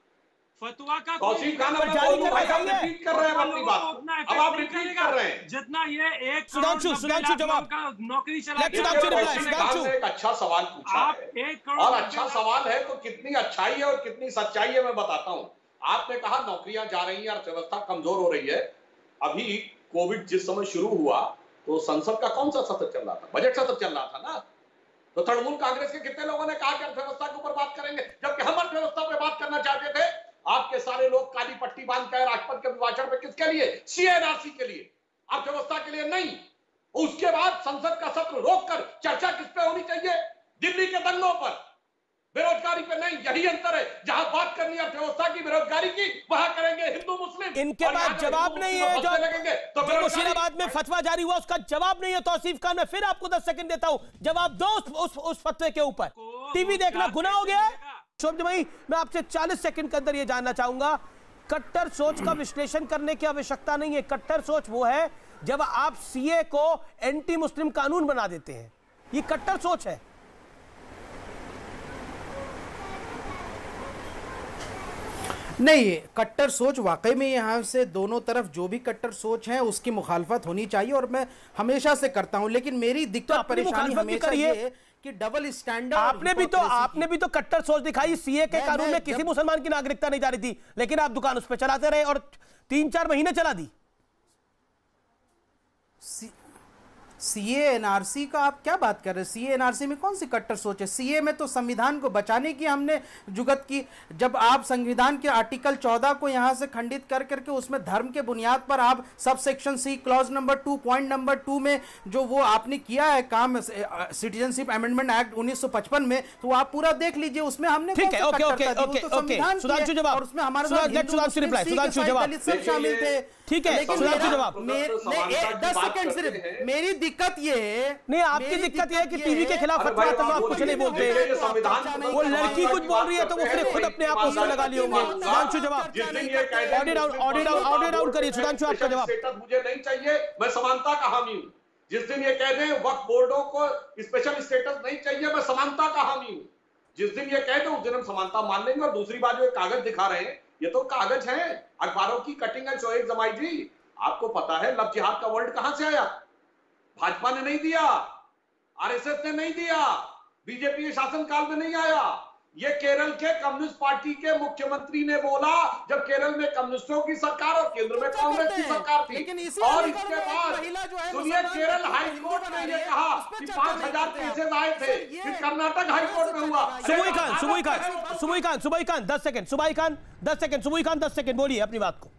फतवा का तौसीफ खान रिपीट कर रहे हैं अपनी बात, अब आप रिपीट कर रहे हैं। जितना ये एक सुधांशु जवाब का नौकरी चला, एक अच्छा सवाल पूछा है, और अच्छा सवाल है तो कितनी अच्छाई है और कितनी सच्चाई है मैं बताता हूँ। आपने कहा नौकरियां जा रही हैं, अर्थव्यवस्था कमजोर हो रही है। अभी कोविड जिस समय शुरू हुआ तो संसद का कौन सा सत्र चल रहा था? बजट सत्र चल रहा था ना। तो तृणमूल कांग्रेस के कितने लोगों ने कहा कि अर्थव्यवस्था के ऊपर बात करेंगे, जबकि हम अर्थव्यवस्था पे बात करना चाहते थे। आपके सारे लोग काली पट्टी बांध कर राष्ट्रपति के अभिभाषण पे किसके लिए? सीएनआरसी के लिए, अर्थव्यवस्था के लिए नहीं। उसके बाद संसद का सत्र रोककर चर्चा किस पे होनी चाहिए? दिल्ली के दंगों पर, बेरोजगारी पे नहीं। यही अंतर है, जहां बात करनी है अर्थव्यवस्था की, बेरोजगारी की, वहां करेंगे हिंदू मुस्लिम। इनके पास जवाब नहीं है। जो मुशीराबाद में फतवा जारी हुआ उसका जवाब नहीं है। तौसीफ खान, मैं फिर आपको 10 सेकंड देता हूं, जवाब दो उस फतवे के ऊपर। टीवी देखना गुनाह हो गया है? शोभ भाई, मैं आपसे 40 सेकंड के अंदर यह जानना चाहूंगा, कट्टर सोच का विश्लेषण करने की आवश्यकता नहीं है। कट्टर सोच वो है जब आप सीए को एंटी मुस्लिम कानून बना देते हैं, ये कट्टर सोच है। नहीं, कट्टर सोच वाकई में यहाँ से दोनों तरफ जो भी कट्टर सोच है उसकी मुखालफत होनी चाहिए, और मैं हमेशा से करता हूं। लेकिन मेरी दिक्कत परेशानी हमेशा ये है कि डबल स्टैंडर्ड। आपने भी तो कट्टर सोच दिखाई। सीए के कानून में किसी मुसलमान की नागरिकता नहीं जा रही थी, लेकिन आप दुकान उस पर चलाते रहे और 3-4 महीने चला दी। सीए एनआरसी का आप क्या बात कर रहे हैं? सीए एनआरसी में कौन सी कट्टर सोच है? सीए में तो संविधान को बचाने की हमने जुगत की। जब आप संविधान के आर्टिकल 14 को यहां से खंडित कर करके उसमें धर्म के बुनियाद पर आप सब section C clause number 2 point number 2 में जो वो आपने किया है काम सिटीजनशिप अमेंडमेंट एक्ट 1955 में, तो आप पूरा देख लीजिए। उसमें हमने ठीक है, ओके, सुधांशु जवाब, और उसमें हमारे शामिल थे। ठीक है, लेकिन 10 सेकंड सिर्फ मेरी दिक्कत ये है। नहीं, आपकी दिक्कत ये है कि टीवी के खिलाफ फतवा तो आप कुछ नहीं बोलते। वो लड़की कुछ बोल रही है तो वो फिर खुद अपने आप उसको लगा लिए होंगे। सुधांशु जवाब, ऑडियो डाउन करिए। सुधांशु आपका जवाब। मुझे नहीं चाहिए, मैं समानता का हामी हूँ। जिस दिन ये कह दें वक्फ बोर्डों को स्पेशल स्टेटस नहीं चाहिए, मैं समानता का हामी हूँ। जिस दिन ये कह दें उस दिन हम समानता मान लेंगे। और दूसरी बात, जो कागज दिखा रहे हैं ये तो कागज हैं, अखबारों की कटिंग है। शोएब जमाई जी, आपको पता है लव जिहाद का वर्ड कहां से आया? भाजपा ने नहीं दिया, आरएसएस ने नहीं दिया, बीजेपी के शासनकाल में नहीं आया। ये केरल के कम्युनिस्ट पार्टी के मुख्यमंत्री ने बोला जब केरल में कम्युनिस्टों की सरकार और केंद्र में कांग्रेस की सरकार थी। और इसके बाद सुनिए, केरल हाईकोर्ट ने ये कहा कि 5000 केसेस आए थे, फिर कर्नाटक हाईकोर्ट में हुआ। सुबोई खान 10 सेकंड बोलिए अपनी बात को।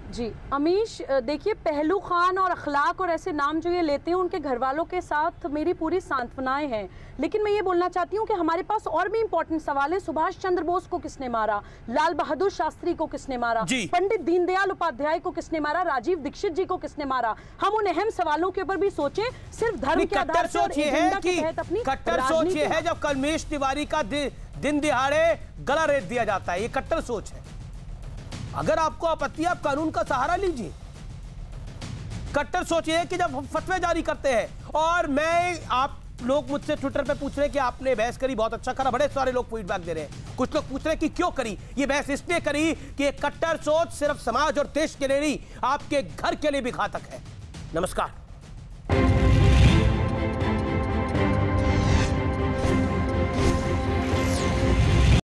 जी अमीश, देखिए पहलू खान और अखलाक और ऐसे नाम जो ये लेते हैं, उनके घर वालों के साथ मेरी पूरी सांत्वनाएं हैं, लेकिन मैं ये बोलना चाहती हूँ कि हमारे पास और भी इंपॉर्टेंट सवाल है। सुभाष चंद्र बोस को किसने मारा, लाल बहादुर शास्त्री को किसने मारा, पंडित दीनदयाल उपाध्याय को किसने मारा, राजीव दीक्षित जी को किसने मारा। हम उन अहम सवालों के ऊपर भी सोचे, सिर्फ धर्म के आधार पर कट्टर सोच ये है जब कलमेश तिवारी का दिन दिहाड़े गला रेत दिया जाता है, ये कट्टर सोच है। अगर आपको आपत्ति है, आप कानून का सहारा लीजिए। कट्टर सोचिए कि जब हम फतवे जारी करते हैं, और आप लोग मुझसे ट्विटर पे पूछ रहे हैं कि आपने बहस करी, बहुत अच्छा करा, बड़े सारे लोग फीडबैक दे रहे हैं। कुछ लोग पूछ रहे हैं कि क्यों करी ये बहस। इसलिए करी कि ये कट्टर सोच सिर्फ समाज और देश के लिए नहीं, आपके घर के लिए भी घातक है। नमस्कार।